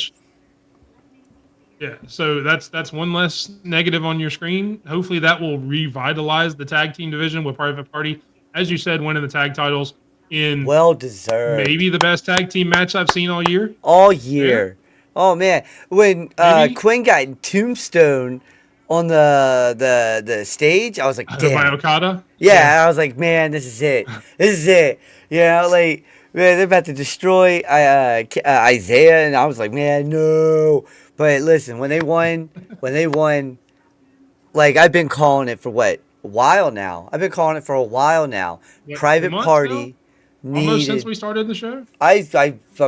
So that's one less negative on your screen. Hopefully that will revitalize the tag team division with Private Party, as you said, winning the tag titles in well deserved. Maybe the best tag team match I've seen all year. Yeah. Oh man, when Quinn got tombstone on the stage, I was like, damn. By Okada? Yeah, I was like, man, this is it. You know, like, man, they're about to destroy Isaiah, and I was like, man, no. But listen, when they won, like, I've been calling it for a while now. Private Party. Almost since we started the show? I've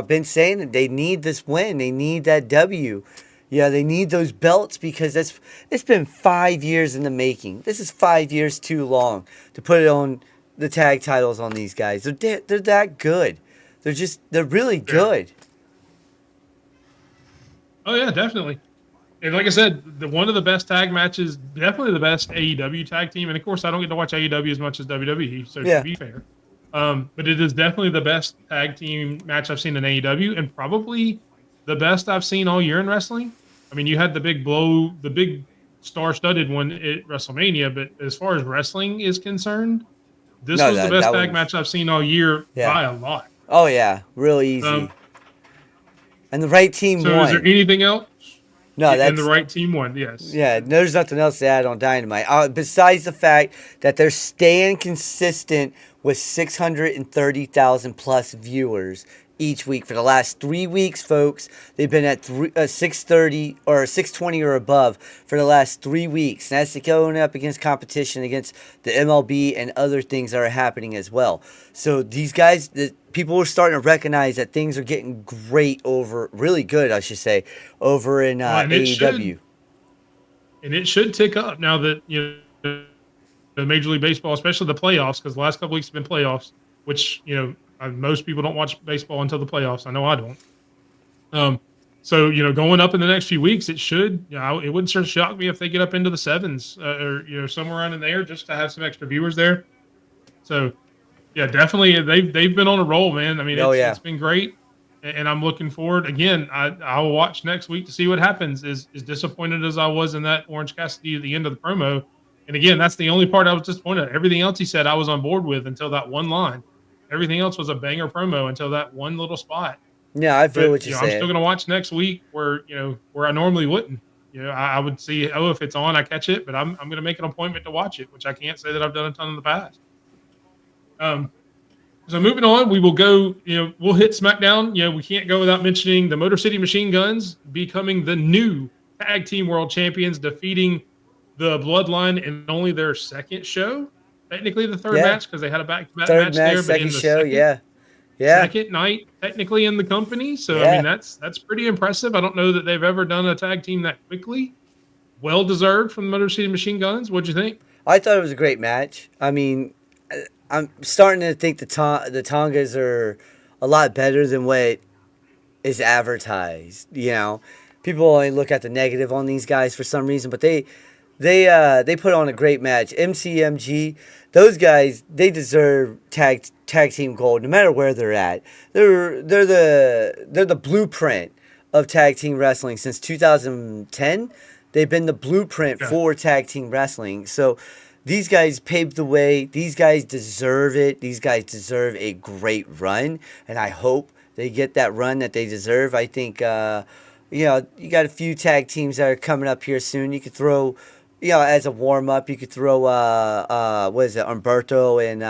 been saying that they need this win. They need that W. Yeah, they need those belts because it's been 5 years in the making. This is 5 years too long to put it on the tag titles on these guys. They're that good. They're really good. Oh yeah, definitely. And like I said, one of the best tag matches, definitely the best AEW tag team. And of course, I don't get to watch AEW as much as WWE, so to be fair. But it is definitely the best tag team match I've seen in AEW, and probably the best I've seen all year in wrestling. I mean, you had the big star-studded one at WrestleMania, but as far as wrestling is concerned, this was the best tag match I've seen all year by a lot. Oh yeah, really easy. And the right team won. So is there anything else? No, and the right team won, yes. Yeah, there's nothing else to add on Dynamite. Besides the fact that they're staying consistent with 630,000 plus viewers each week for the last 3 weeks, folks. They've been at 630 or 620 or above for the last 3 weeks. And that's going up against competition against the MLB and other things that are happening as well. So these guys, people are starting to recognize that things are getting really good, I should say, over in AEW. And it should tick up now that, you know, the Major League Baseball, especially the playoffs, because the last couple weeks have been playoffs, which, you know, most people don't watch baseball until the playoffs. I know I don't. So, you know, going up in the next few weeks, it should, you know, it wouldn't sort of shock me if they get up into the sevens or, you know, somewhere around in there just to have some extra viewers there. So Yeah, definitely. They've been on a roll, man. I mean, Oh yeah. it's been great, and I'm looking forward. Again, I will watch next week to see what happens. As disappointed as I was in that Orange Cassidy at the end of the promo, and again, that's the only part I was disappointed. Everything else he said, I was on board with until that one line. Everything else was a banger promo until that one little spot. Yeah, I feel But what you're I'm still saying. going to watch next week where I normally wouldn't. I would see, oh, if it's on, I catch it, but I'm going to make an appointment to watch it, which I can't say that I've done a ton in the past. Um, so moving on, we will go. We'll hit SmackDown. We can't go without mentioning the Motor City Machine Guns becoming the new tag team world champions, defeating the Bloodline in only their second show. Technically, the third Yeah. match because they had a back-to-back Third match match, there, but second in the show. second Yeah. Yeah. second night, technically in the company. So I mean, Yeah. that's pretty impressive. I don't know that they've ever done a tag team that quickly. Well deserved from the Motor City Machine Guns. What'd you think? I thought it was a great match. I mean, I'm starting to think the Tongas are a lot better than what is advertised. People only look at the negative on these guys for some reason, but they put on a great match. MCMG, those guys, they deserve tag team gold no matter where they're at. They're the blueprint of tag team wrestling since 2010. They've been the blueprint Yeah. for tag team wrestling. So these guys paved the way. These guys deserve it. These guys deserve a great run, and I hope they get that run that they deserve. I think you got a few tag teams that are coming up here soon. You could throw, as a warm up, you could throw what is it, Umberto and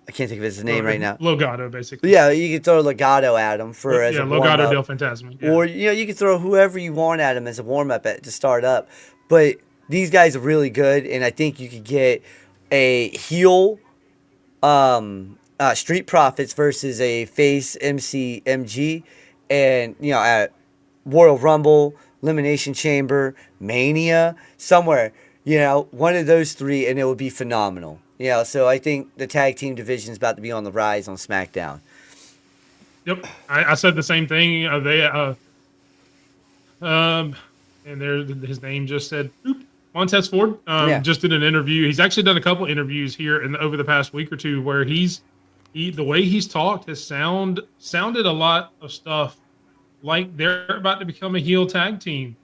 I can't think of his name right now. Logato, basically. Yeah, you could throw Legato at him for as a warm Logato up. del Fantasma. Yeah. Or you can throw whoever you want at him as a warm up to start up. But these guys are really good, and I think you could get a heel Street Profits versus a face MCMG, and at Royal Rumble, Elimination Chamber, Mania, somewhere. One of those three, and it would be phenomenal. So I think the tag team division is about to be on the rise on SmackDown. Yep, I said the same thing. And his name just said Montez Ford. Just did an interview. He's actually done a couple interviews here over the past week or two where the way he's talked has sounded a lot of stuff like they're about to become a heel tag team.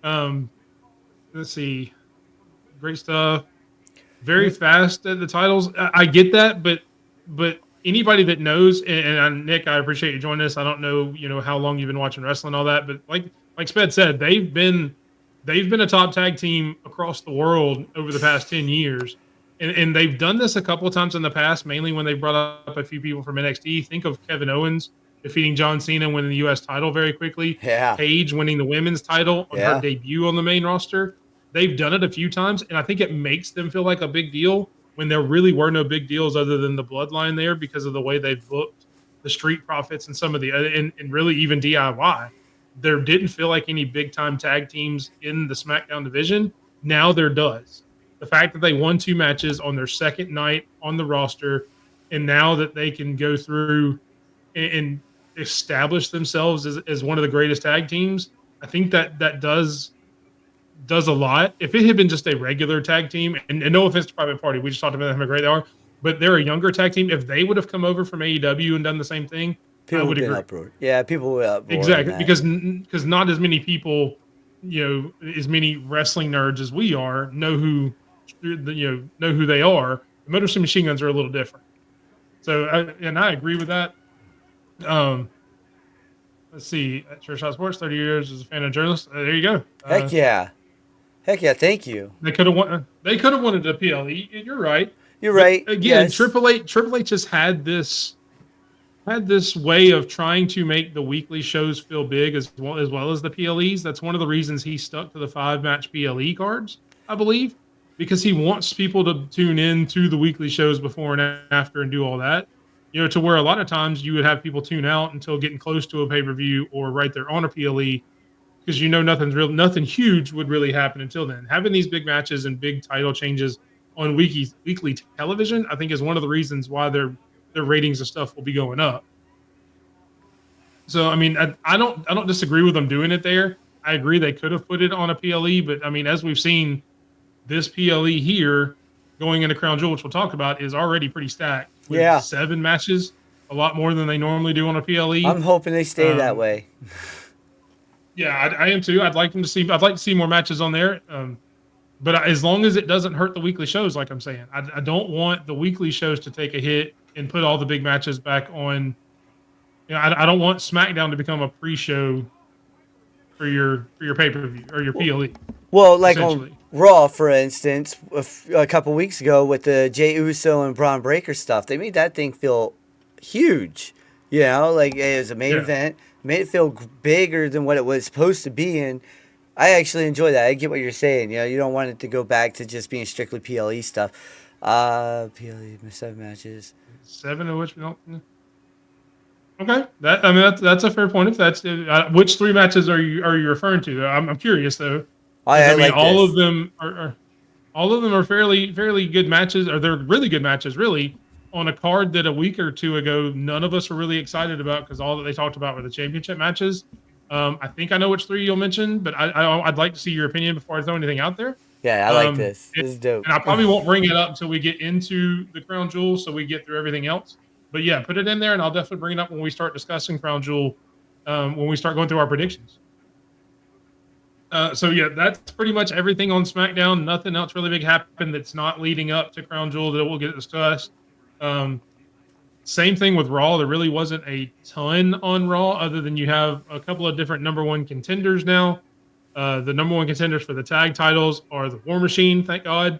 Let's see, great stuff. Very fast at the titles. I get that, but anybody that knows, and Nick, I appreciate you joining us. I don't know, how long you've been watching wrestling and all that, but like Sped said, they've been a top tag team across the world over the past 10 years. And they've done this a couple of times in the past, mainly when they brought up a few people from NXT. Think of Kevin Owens defeating John Cena, winning the U.S. title very quickly. Yeah. Paige winning the women's title on her debut on the main roster. They've done it a few times, and I think it makes them feel like a big deal when there really were no big deals other than the Bloodline there because of the way they've booked the Street Profits and some of the and really even DIY. There didn't feel like any big-time tag teams in the SmackDown division. Now there does. The fact that they won 2 matches on their second night on the roster, and now that they can go through and establish themselves as one of the greatest tag teams, I think that does a lot. If it had been just a regular tag team, and no offense to Private Party, we just talked about how great they are, but they're a younger tag team. If they would have come over from AEW and done the same thing, People I would would agree. uproar. Yeah, people would uproar. Exactly, because not as many people, as many wrestling nerds as we are, know who they are. The Motor City Machine Guns are a little different. So, I agree with that. Let's see. At Church House Sports, 30 years as a fan of journalists. There you go. Heck yeah. Thank you. They could have won. They could have wanted a PLE. You're right. You're right. Again, Yes. Triple H has had this way of trying to make the weekly shows feel big as well as the PLEs. That's one of the reasons he stuck to the 5-match PLE cards, I believe, because he wants people to tune in to the weekly shows before and after and do all that. To where a lot of times you would have people tune out until getting close to a pay-per-view or right there on a PLE because nothing huge would really happen until then. Having these big matches and big title changes on weekly television, I think, is one of the reasons why their ratings and stuff will be going up. So, I mean, I don't disagree with them doing it there. I agree they could have put it on a PLE, but I mean, as we've seen, this PLE here going into Crown Jewel, which we'll talk about, is already pretty stacked. With Yeah. 7 matches, a lot more than they normally do on a PLE. I'm hoping they stay that way. Yeah, I am too. I'd like to see more matches on there. But as long as it doesn't hurt the weekly shows, like I'm saying, I don't want the weekly shows to take a hit and put all the big matches back on. You know, I don't want SmackDown to become a pre-show for your pay-per-view or your PLE. Well, like on Raw, for instance, a couple weeks ago with the Jey Uso and Braun Breaker stuff, they made that thing feel huge. You know, like it was a main event, made it feel bigger than what it was supposed to be, and I actually enjoy that. I get what you're saying. You know, you don't want it to go back to just being strictly PLE stuff. PLE 7 matches. 7 of which we don't. Okay, that's a fair point. If that's which 3 matches are you referring to? I'm curious though. I mean, like all of them are fairly good matches, or they're really good matches, really, on a card that a week or two ago none of us were really excited about because all that they talked about were the championship matches. I think I know which 3 you'll mention, but I'd like to see your opinion before I throw anything out there. Yeah, I like this. This is dope. And I probably won't bring it up until we get into the Crown Jewel, so we get through everything else. But yeah, put it in there, and I'll definitely bring it up when we start discussing Crown Jewel, when we start going through our predictions. So yeah, that's pretty much everything on SmackDown. Nothing else really big happened that's not leading up to Crown Jewel that we'll get discussed. Same thing with Raw. There really wasn't a ton on Raw other than you have a couple of different number 1 contenders now. The number 1 contenders for the tag titles are the War Machine, thank God.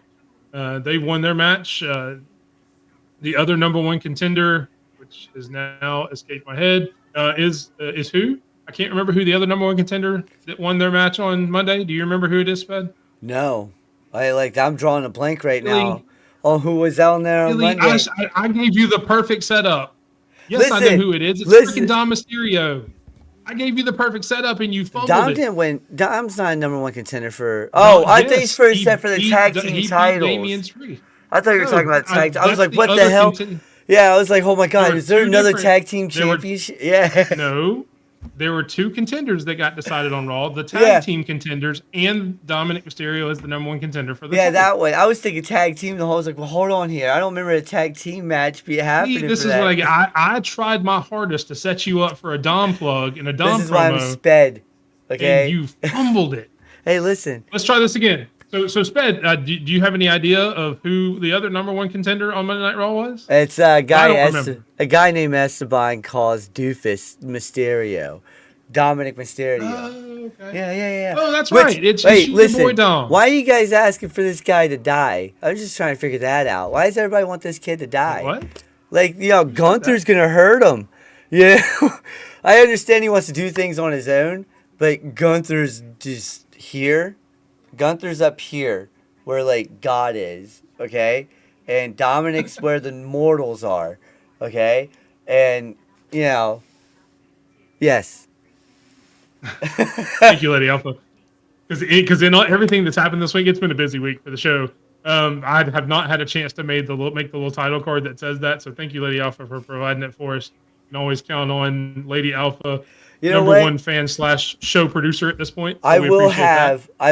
They won their match. The other number 1 contender, which has now escaped my head, is who? I can't remember who the other number 1 contender that won their match on Monday. Do you remember who it is, Sped? No. I'm drawing a blank right now. Oh, who was on there on Monday? I gave you the perfect setup. Yes, Listen, I know who it is. It's freaking Dom Mysterio. I gave you the perfect setup and you fumbled Dom it. didn't win. Dom's not a number 1 contender for. Oh, I think he's for set for the tag team titles. I thought you were talking about tag. I was like, what the hell? Yeah, I was like, oh my god, is there another tag team championship? Yeah. No. There were 2 contenders that got decided on Raw, the tag team contenders, and Dominic Mysterio is the number 1 contender for the title. That way. I was thinking tag team the whole. I was like, well, hold on here. I don't remember a tag team match happening. This is what I tried my hardest to set you up for a Dom plug and a Dom promo. This is why I'm sped. Okay. And you fumbled it. Hey, listen. Let's try this again. So Sped, do you have any idea of who the other number 1 contender on Monday Night Raw was? It's a guy named Esteban calls Doofus Mysterio. Dominic Mysterio. Okay. Yeah. Oh, that's right. It's your boy Dom. Why are you guys asking for this guy to die? I'm just trying to figure that out. Why does everybody want this kid to die? What? Like, Gunther's going to hurt him. Yeah. I understand he wants to do things on his own, but Gunther's just here. Gunther's up here where, like, God is, okay? And Dominic's where the mortals are, okay? And, yes. Thank you, Lady Alpha. Because in everything that's happened this week, it's been a busy week for the show. I have not had a chance to make the little title card that says that, so thank you, Lady Alpha, for providing it for us. You can always count on Lady Alpha. Number 1 fan / show producer at this point. So I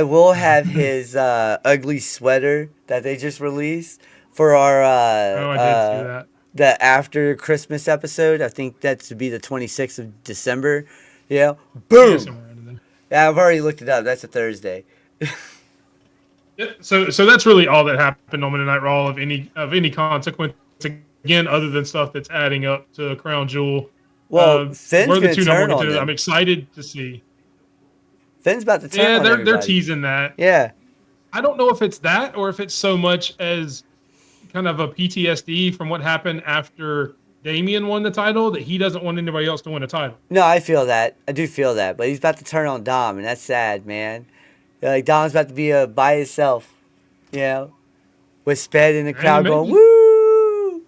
will have his ugly sweater that they just released for our I did see that. The after Christmas episode. I think that's to be the 26th of December. Yeah. Boom. Yeah, I've already looked it up. That's a Thursday. So that's really all that happened on Monday Night Raw of any consequence. Again, other than stuff that's adding up to Crown Jewel. Well, Finn's going to turn on them. I'm excited to see. Finn's about to turn on everybody. They're teasing that. Yeah. I don't know if it's that or if it's so much as kind of a PTSD from what happened after Damian won the title that he doesn't want anybody else to win a title. No, I feel that. I do feel that. But he's about to turn on Dom, and that's sad, man. Like, Dom's about to be by himself, with Sped in the crowd going, woo!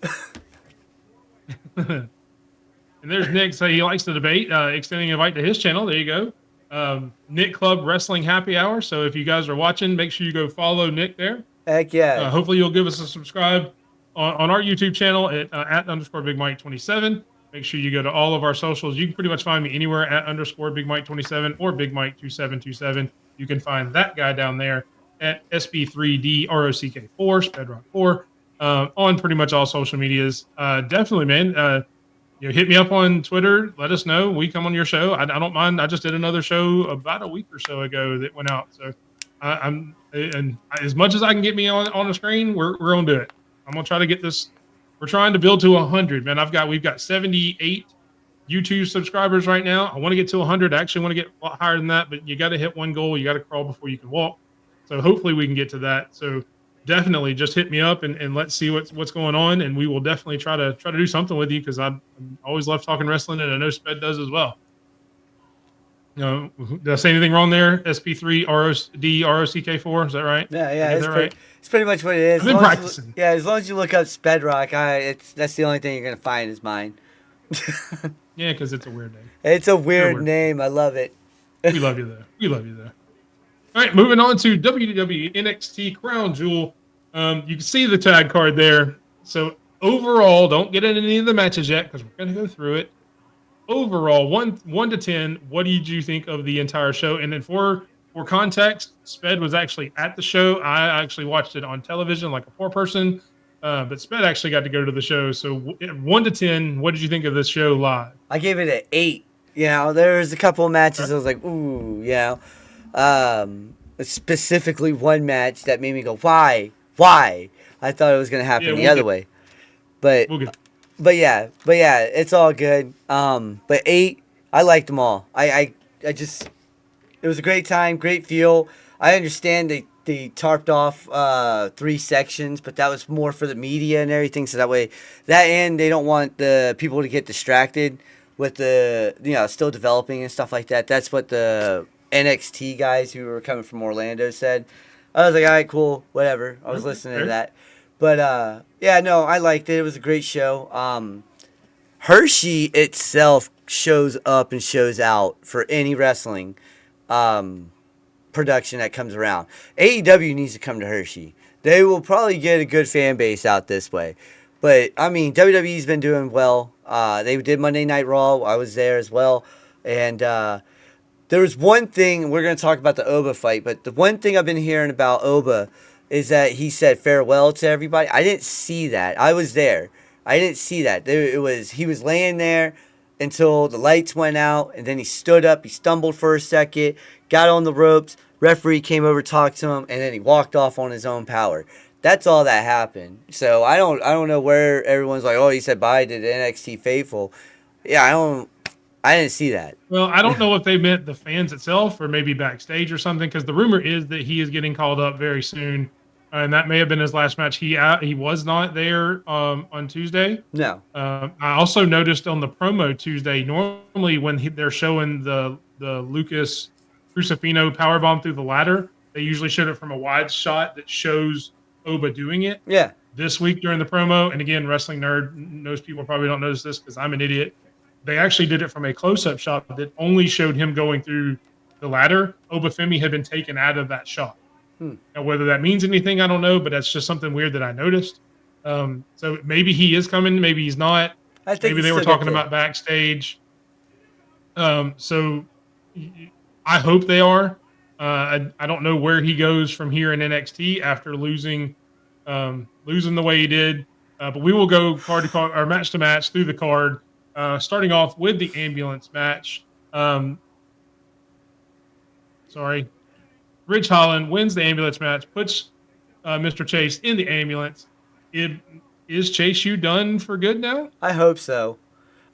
And there's Nick, so he likes to debate, extending an invite to his channel. There you go. Nick Club Wrestling Happy Hour. So if you guys are watching, make sure you go follow Nick there. Heck yeah. Hopefully you'll give us a subscribe on our YouTube channel at @_BigMike27. Make sure you go to all of our socials. You can pretty much find me anywhere @_BigMike27 or BigMike2727. You can find that guy down there. at SB3D ROCK4, SpedRock4, on pretty much all social medias. Definitely, man. Hit me up on Twitter. Let us know. We come on your show. I don't mind. I just did another show about a week or so ago that went out. So I'm and as much as I can get me on the screen, we're gonna do it. I'm gonna try to get this. We're trying to build to 100, man. We've got 78 YouTube subscribers right now. I want to get to 100. I actually want to get a lot higher than that, but you got to hit one goal. You got to crawl before you can walk. So hopefully we can get to that. So definitely just hit me up and let's see what's going on, and we will definitely try to do something with you because I always love talking wrestling, and I know Sped does as well. Did I say anything wrong there? SP3 ROD ROCK4, is that right? Yeah, Right? it's pretty much what it is. I've been practicing. As long as you look up Spedrock, that's the only thing you're gonna find is mine. Yeah, because it's a weird name. It's a weird name. I love it. We love you though. All right, moving on to WWE NXT Crown Jewel. You can see the tag card there. So overall, don't get into any of the matches yet because we're going to go through it. Overall, 1 to 10, what did you think of the entire show? And then for context, Sped was actually at the show. I actually watched it on television like a poor person, but Sped actually got to go to the show. So 1 to 10, what did you think of this show live? I gave it an 8. There was a couple of matches I was like, ooh, specifically one match that made me go, why? I thought it was going to happen the other way. But yeah, it's all good. But 8, I liked them all. I just, it was a great time, great feel. I understand they tarped off 3 sections, but that was more for the media and everything. So that way, that end, they don't want the people to get distracted with the, still developing and stuff like that. That's what the NXT guys who were coming from Orlando said. I was like, all right, cool, whatever. I was listening to that. But, I liked it. It was a great show. Hershey itself shows up and shows out for any wrestling production that comes around. AEW needs to come to Hershey. They will probably get a good fan base out this way. But, WWE's been doing well. They did Monday Night Raw. I was there as well. And there was one thing, we're going to talk about the Oba fight, but the one thing I've been hearing about Oba is that he said farewell to everybody. I didn't see that. I was there. I didn't see that. He was laying there until the lights went out, and then he stood up. He stumbled for a second, got on the ropes. Referee came over, talked to him, and then he walked off on his own power. That's all that happened. So I don't know where everyone's like, oh, he said bye to the NXT faithful. Yeah, I didn't see that. Well, I don't know if they meant the fans itself or maybe backstage or something, because the rumor is that he is getting called up very soon. And that may have been his last match. He was not there on Tuesday. No. I also noticed on the promo Tuesday, normally when they're showing the Lucas Crucifino powerbomb through the ladder, they usually showed it from a wide shot that shows Oba doing it. Yeah. This week during the promo, and again, wrestling nerd, most people probably don't notice this because I'm an idiot. They actually did it from a close-up shot that only showed him going through the ladder. Obafemi had been taken out of that shot. Now, whether that means anything, I don't know, but that's just something weird that I noticed. So maybe he is coming, maybe he's not. Maybe they were talking about backstage. So I hope they are. I don't know where he goes from here in NXT after losing the way he did. But we will go card to card or match to match through the card, starting off with the ambulance match. Ridge Holland wins the ambulance match, puts Mr. Chase in the ambulance. Is Chase U done for good now? I hope so.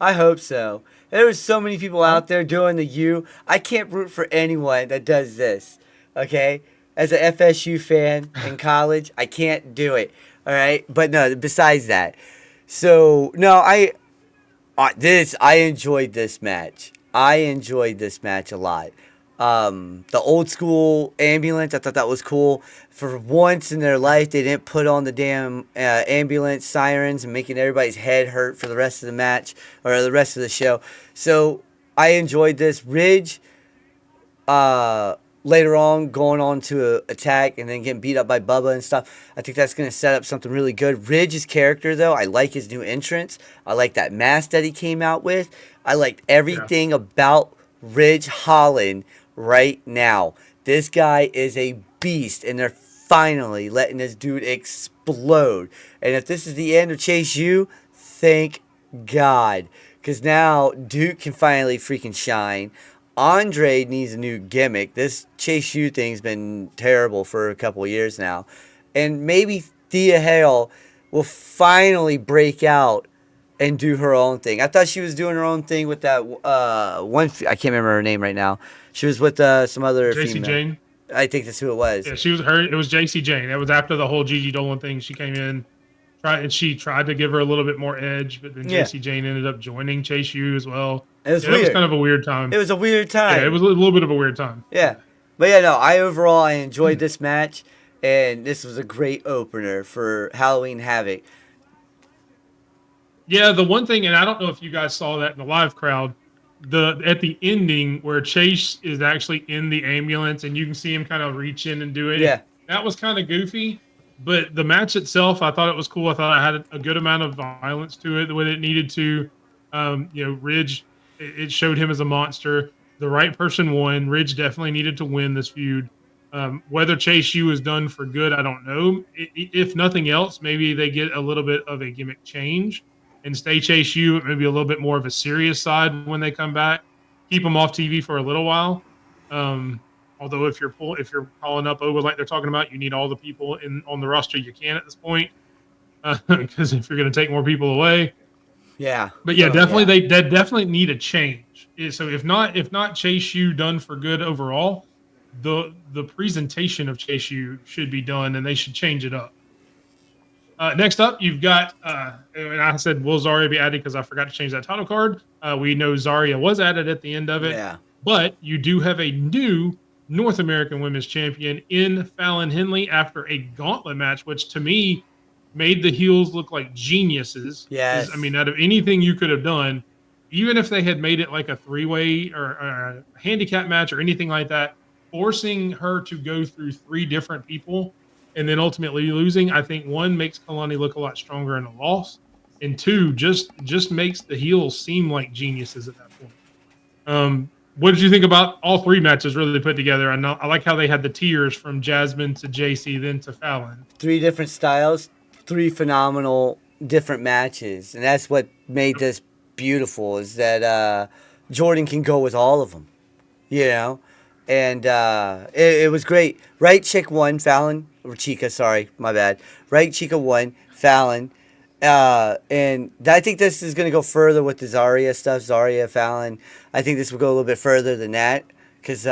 There was so many people out there doing the U. I can't root for anyone that does this, okay? As an FSU fan in college, I can't do it, all right? But no, besides that. So, no, I enjoyed this match. I enjoyed this match a lot. The old school ambulance, I thought that was cool. For once in their life, they didn't put on the damn ambulance sirens and making everybody's head hurt for the rest of the match or the rest of the show. So I enjoyed this. Ridge, later on, going on to attack and then getting beat up by Bubba and stuff. I think that's going to set up something really good. Ridge's character, though, I like his new entrance. I like that mask that he came out with. I liked everything about Ridge Holland right now. This guy is a beast, and they're finally letting this dude explode. And if this is the end of Chase U, thank God. Because now Duke can finally freaking shine. Andre needs a new gimmick. This Chase U thing's been terrible for a couple of years now. And maybe Thea Hale will finally break out and do her own thing. I thought she was doing her own thing with that one. I can't remember her name right now. She was with some other JC female. Jane. I think that's who it was. Yeah, she was her. It was JC Jane. That was after the whole Gigi Dolan thing. She came in, she tried to give her a little bit more edge, but then Yeah. JC Jane ended up joining Chase U as well. It was It weird. was kind of a weird time. It was a weird time. Yeah, it was a little bit of a weird time. Yeah. But yeah, no, I enjoyed this match, and this was a great opener for Halloween Havoc. Yeah, the one thing, and I don't know if you guys saw that in the live crowd, at the ending where Chase is actually in the ambulance and you can see him kind of reach in and do it. Yeah. That was kind of goofy, but the match itself, I thought it was cool. I thought it had a good amount of violence to it when it needed to. Ridge, it showed him as a monster. The right person won. Ridge definitely needed to win this feud. Whether Chase U is done for good, I don't know. If nothing else, maybe they get a little bit of a gimmick change and stay Chase U, maybe a little bit more of a serious side when they come back. Keep them off TV for a little while. Although if you're calling up Ogle like they're talking about, you need all the people on the roster you can at this point, because if you're going to take more people away. Yeah. But yeah, definitely they definitely need a change. So if not Chase U done for good overall, the presentation of Chase U should be done and they should change it up. Next up, you've got, and I said, will Zarya be added because I forgot to change that title card. We know Zarya was added at the end of it. Yeah. But you do have a new North American Women's Champion in Fallon Henley after a gauntlet match, which to me made the heels look like geniuses. Yes. I mean, out of anything you could have done, even if they had made it like a three-way or a handicap match or anything like that, forcing her to go through three different people and then ultimately losing, I think one makes Kalani look a lot stronger in a loss, and two just makes the heels seem like geniuses at that point. What did you think about all three matches really put together? I like how they had the tiers from Jasmine to JC, then to Fallon. 3 different styles, 3 phenomenal different matches, and that's what made this beautiful. Is that Jordan can go with all of them, and it was great. Right chick won, Fallon. Or Chica, sorry, my bad. Right Chica won, Fallon. And I think this is going to go further with the Zarya stuff. Zarya, Fallon. I think this will go a little bit further than that. Because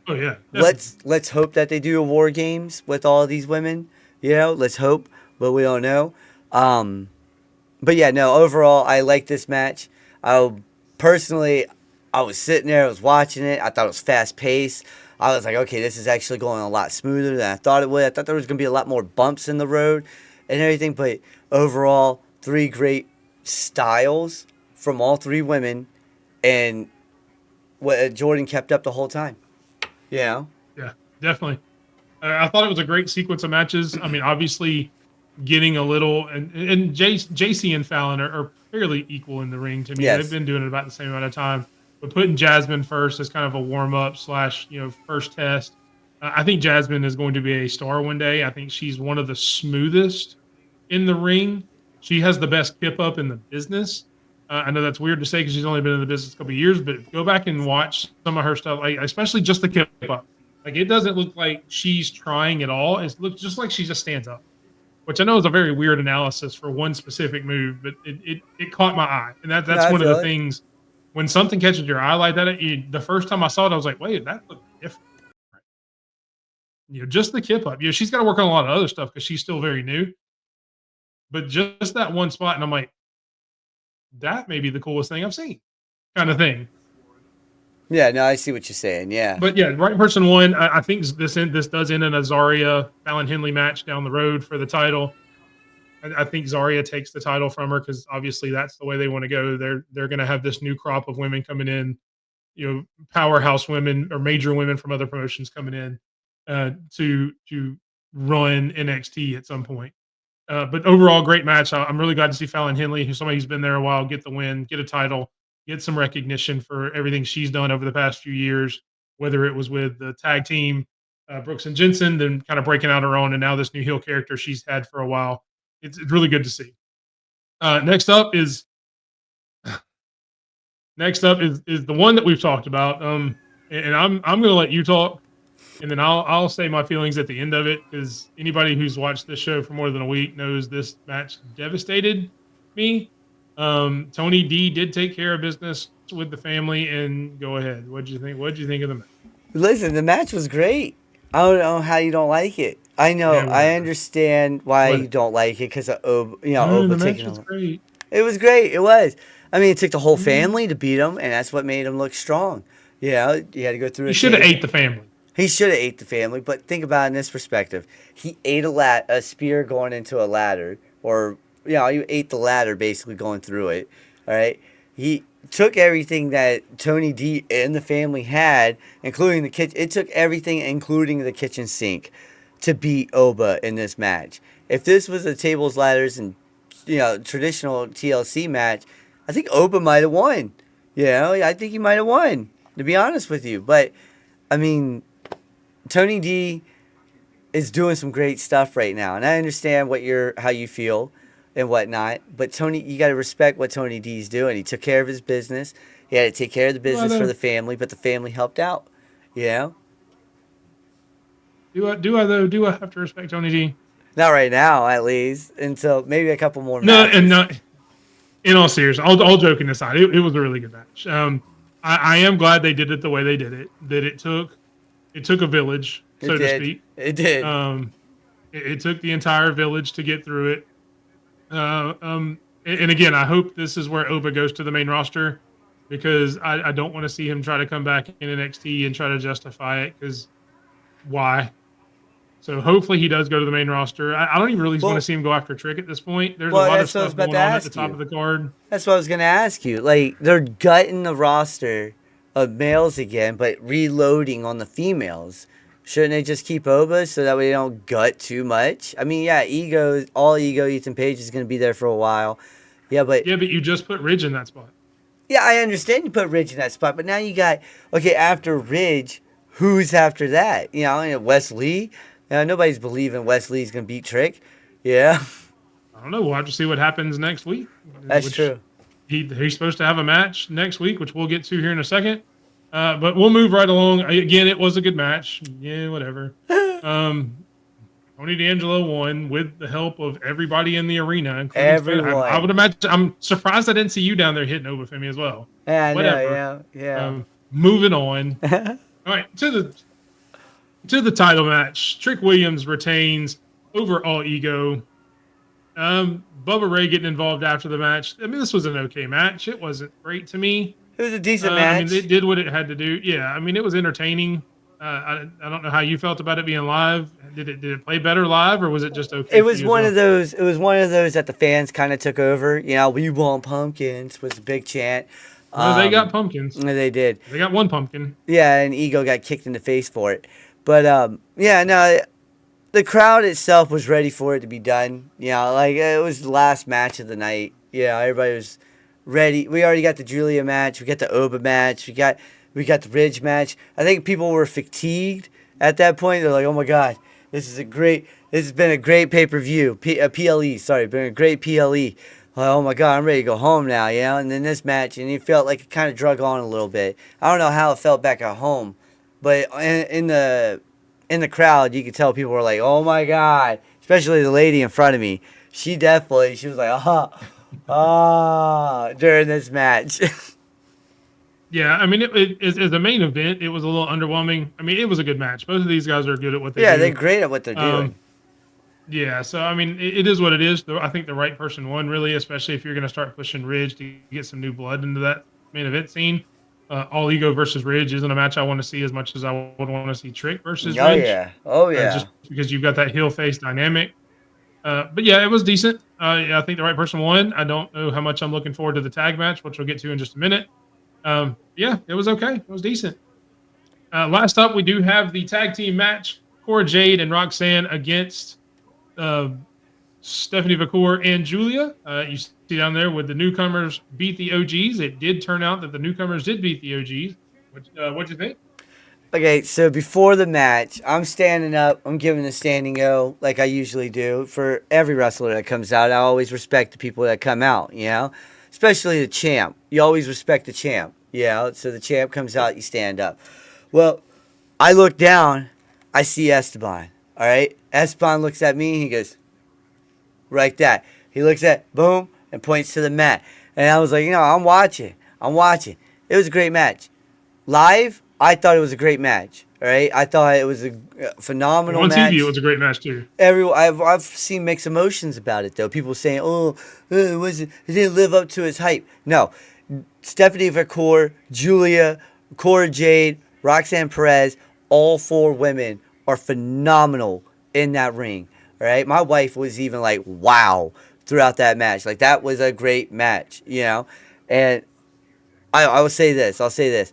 let's hope that they do a War Games with all of these women. Let's hope. But we don't know. But yeah, no, overall, I like this match. Personally, I was sitting there, I was watching it. I thought it was fast-paced. I was like, okay, this is actually going a lot smoother than I thought it would. I thought there was going to be a lot more bumps in the road and everything. But overall, 3 great styles from all 3 women. And what Jordan kept up the whole time. Yeah, definitely. I thought it was a great sequence of matches. I mean, obviously getting a little... And JC and Fallon are fairly equal in the ring to me. Yes. They've been doing it about the same amount of time. But putting Jasmine first as kind of a warm-up / first test. I think Jasmine is going to be a star one day. I think she's one of the smoothest in the ring. She has the best kip-up in the business. I know that's weird to say because she's only been in the business a couple of years, but go back and watch some of her stuff, especially just the kip-up. It doesn't look like she's trying at all. It looks just like she just stands up, which I know is a very weird analysis for one specific move, but it caught my eye. And that's one of the things. When something catches your eye like that, the first time I saw it, I was like, wait, that looked different. Just the kip up. She's got to work on a lot of other stuff because she's still very new. But just that one spot, and I'm like, that may be the coolest thing I've seen, kind of thing. Yeah, no, I see what you're saying. Yeah. But yeah, right person won. I think this does end in a Zarya Fallon Henley match down the road for the title. I think Zarya takes the title from her because obviously that's the way they want to go. They're going to have this new crop of women coming in, powerhouse women or major women from other promotions coming in to run NXT at some point. But overall, great match. I'm really glad to see Fallon Henley, who's somebody who's been there a while, get the win, get a title, get some recognition for everything she's done over the past few years, whether it was with the tag team Brooks and Jensen, then kind of breaking out her own, and now this new heel character she's had for a while. It's really good to see. Next up is the one that we've talked about. And I'm going to let you talk, and then I'll say my feelings at the end of it, because anybody who's watched this show for more than a week knows this match devastated me. Tony D did take care of business with the family, and go ahead. What'd you think? What'd you think of the match? Listen, the match was great. I don't know how you don't like it. I know. Yeah, I whatever. understand why Whatever. you don't like it because of Oba, The Oba match taking was over. great. It was great. It was. I mean, it took the whole Mhm. family to beat him, and that's what made him look strong. Yeah, you had to go through. He should have ate the family. He should have ate the family, but think about it in this perspective. He ate a spear going into a ladder, or he ate the ladder basically going through it. All right, he took everything that Tony D and the family had, including the kitchen. It took everything, including the kitchen sink, to beat Oba in this match. If this was a tables, ladders, and traditional TLC match, I think Oba might have won. I think he might have won. To be honest with you, but I mean, Tony D is doing some great stuff right now, and I understand how you feel and whatnot. But Tony, you got to respect what Tony D's doing. He took care of his business. He had to take care of the business for the family, but the family helped out. Do I though? Do I have to respect Tony D? Not right now, at least, until maybe a couple more No, matches. and not. In all seriousness, all joking aside, it was a really good match. I am glad they did it the way they did it. That it took a village, so to speak. It did. It took the entire village to get through it. And again, I hope this is where Oba goes to the main roster, because I don't want to see him try to come back in NXT and try to justify it, because why? So hopefully he does go to the main roster. I don't even really want to see him go after Trick at this point. There's a lot of stuff going on at the top of the card. That's what I was going to ask you. Like, they're gutting the roster of males again, but reloading on the females. Shouldn't they just keep Oba so that way they don't gut too much? I mean, yeah, all ego, Ethan Page is going to be there for a while. Yeah, but you just put Ridge in that spot. Yeah, I understand you put Ridge in that spot, but now you got, after Ridge, who's after that? Wes Lee? Nobody's believing Wes Lee's going to beat Trick. Yeah. I don't know. We'll have to see what happens next week. That's true. He's supposed to have a match next week, which we'll get to here in a second. But we'll move right along. Again, it was a good match. Yeah, whatever. Tony D'Angelo won with the help of everybody in the arena, including everyone. I would imagine. I'm surprised I didn't see you down there hitting Obafemi as well. Yeah, whatever. Yeah. Moving on. All right, to the title match. Trick Williams retains over All Ego. Bubba Ray getting involved after the match. I mean, this was an okay match. It wasn't great to me. It was a decent match. I mean, it did what it had to do. Yeah, I mean, it was entertaining. I don't know how you felt about it being live. Did it play better live, or was it just okay? It was one of those. It was one of those that the fans kind of took over. We want pumpkins was a big chant. No, they got pumpkins. They did. They got one pumpkin. Yeah, and Ego got kicked in the face for it. But the crowd itself was ready for it to be done. It was the last match of the night. Everybody was ready. We already got the Julia match. We got the Oba match. We got the Ridge match. I think people were fatigued at that point. They're like, oh my God, this has been a great pay-per-view. PLE, sorry, been a great PLE. Oh my God, I'm ready to go home now, And then this match, and it felt like it kind of drug on a little bit. I don't know how it felt back at home, but in the crowd, you could tell people were like, oh my God, especially the lady in front of me. She was like, during this match. Yeah, I mean, as a main event, it was a little underwhelming. I mean, it was a good match. Both of these guys are good at what they do. Yeah, they're great at what they're doing. Yeah, so, I mean, it is what it is. I think the right person won, really, especially if you're going to start pushing Ridge to get some new blood into that main event scene. All Ego versus Ridge isn't a match I want to see as much as I would want to see Trick versus Ridge. Oh, yeah. Just because you've got that heel-face dynamic. But, yeah, it was decent. I think the right person won. I don't know how much I'm looking forward to the tag match, which we'll get to in just a minute. Yeah, it was okay. It was decent. Last up, we do have the tag team match. Cora Jade and Roxanne against Stephanie Vacour and Julia. You see down there with the newcomers beat the OGs. It did turn out that the newcomers did beat the OGs. What'd you think? Okay, so before the match, I'm standing up. I'm giving a standing O like I usually do for every wrestler that comes out. I always respect the people that come out, you know, especially the champ. You always respect the champ, you know. So the champ comes out, you stand up. Well, I look down, I see Esteban. All right, Esteban looks at me. He goes, right that. He looks at boom and points to the mat. And I was like, I'm watching. I'm watching. It was a great match. Live, I thought it was a great match. All right, I thought it was a phenomenal On match. TV, it was a great match too. I've seen mixed emotions about it though. People saying, "Oh, it didn't live up to its hype." No, Stephanie Vacour, Julia, Cora Jade, Roxanne Perez, all 4 women are phenomenal in that ring. All right, my wife was even like, "Wow!" throughout that match. Like that was a great match, you know. And I will say this. I'll say this.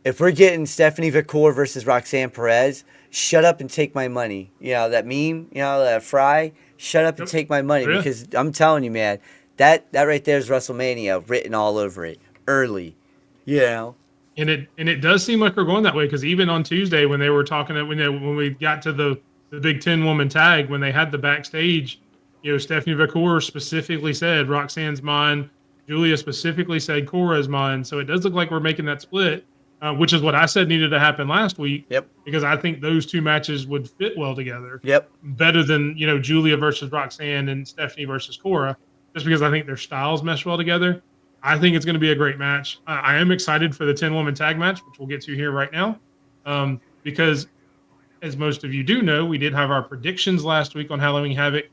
If we're getting Stephanie Vacour versus Roxanne Perez, shut up and take my money. You know, that meme, that fry, shut up and take my money. Yeah. Because I'm telling you, man, that right there is WrestleMania written all over it early, you know. And it does seem like we're going that way, because even on Tuesday when they were talking, when we got to the Big 10 woman tag, when they had the backstage, Stephanie Vacour specifically said Roxanne's mine. Julia specifically said Cora's mine. So it does look like we're making that split. Which is what I said needed to happen last week. Yep. Because I think those 2 matches would fit well together. Yep. Better than, Julia versus Roxanne and Stephanie versus Cora, just because I think their styles mesh well together. I think it's going to be a great match. I am excited for the 10-woman tag match, which we'll get to here right now. Because, as most of you do know, we did have our predictions last week on Halloween Havoc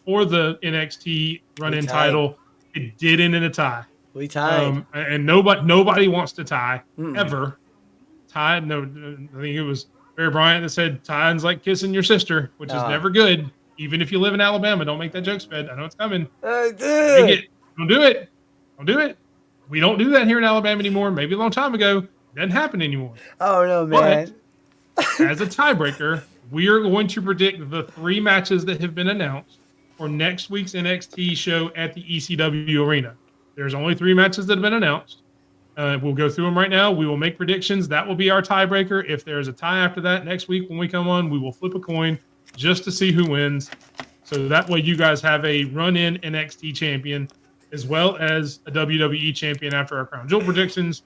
for the NXT run-in title. It did end in a tie. We tied. And nobody wants to tie ever. Tied. No, I think it was Barry Bryant that said tying's like kissing your sister, which is never good. Even if you live in Alabama, don't make that joke, Sped. I know it's coming. Don't do it. Don't do it. We don't do that here in Alabama anymore. Maybe a long time ago. It doesn't happen anymore. Oh no, man. But as a tiebreaker, we are going to predict the 3 matches that have been announced for next week's NXT show at the ECW Arena. There's only 3 matches that have been announced. We'll go through them right now. We will make predictions. That will be our tiebreaker. If there's a tie after that, next week when we come on, we will flip a coin just to see who wins. So that way you guys have a run-in NXT champion as well as a WWE champion after our Crown Jewel predictions.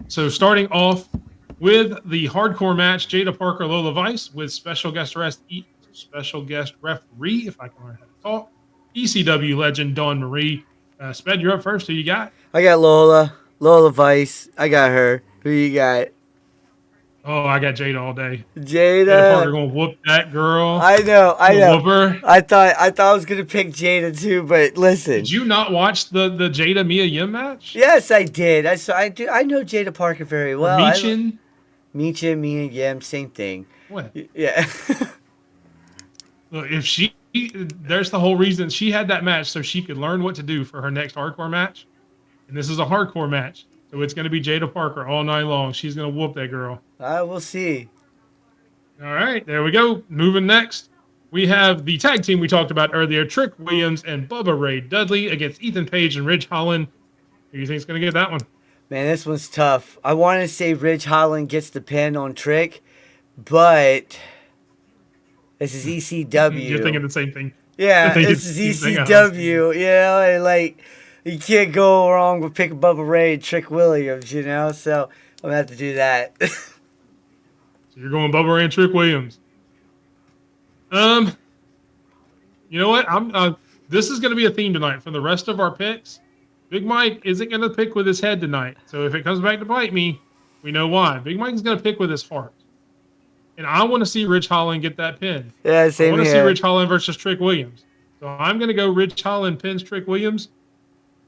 So starting off with the hardcore match, Jada Parker, Lola Vice with special guest referee, if I can learn how to talk, ECW legend Dawn Marie. Sped, you're up first. Who you got? I got Lola Vice. I got her. Who you got? Oh, I got Jada all day. Jada Parker gonna whoop that girl. I know. Whoop her. I thought I was gonna pick Jada too, but listen. Did you not watch the Jada Mia Yim match? Yes, I did. I know Jada Parker very well. Michin, Mia Yim, same thing. What? Yeah. Look, there's the whole reason she had that match, so she could learn what to do for her next hardcore match. And this is a hardcore match. So it's going to be Jada Parker all night long. She's going to whoop that girl. We'll see. All right, there we go. Moving next, we have the tag team we talked about earlier, Trick Williams and Bubba Ray Dudley against Ethan Page and Ridge Holland. Who do you think is going to get that one? Man, this one's tough. I want to say Ridge Holland gets the pin on Trick, but this is ECW. You're thinking the same thing. Yeah, this is ECW, and like, you can't go wrong with picking Bubba Ray and Trick Williams, so I'm going to have to do that. So you're going Bubba Ray and Trick Williams. You know what? This is going to be a theme tonight for the rest of our picks. Big Mike isn't going to pick with his head tonight. So if it comes back to bite me, we know why. Big Mike is going to pick with his heart. And I want to see Ridge Holland get that pin. Yeah, same I want to here. see Ridge Holland versus Trick Williams. So I'm going to go Ridge Holland pins Trick Williams,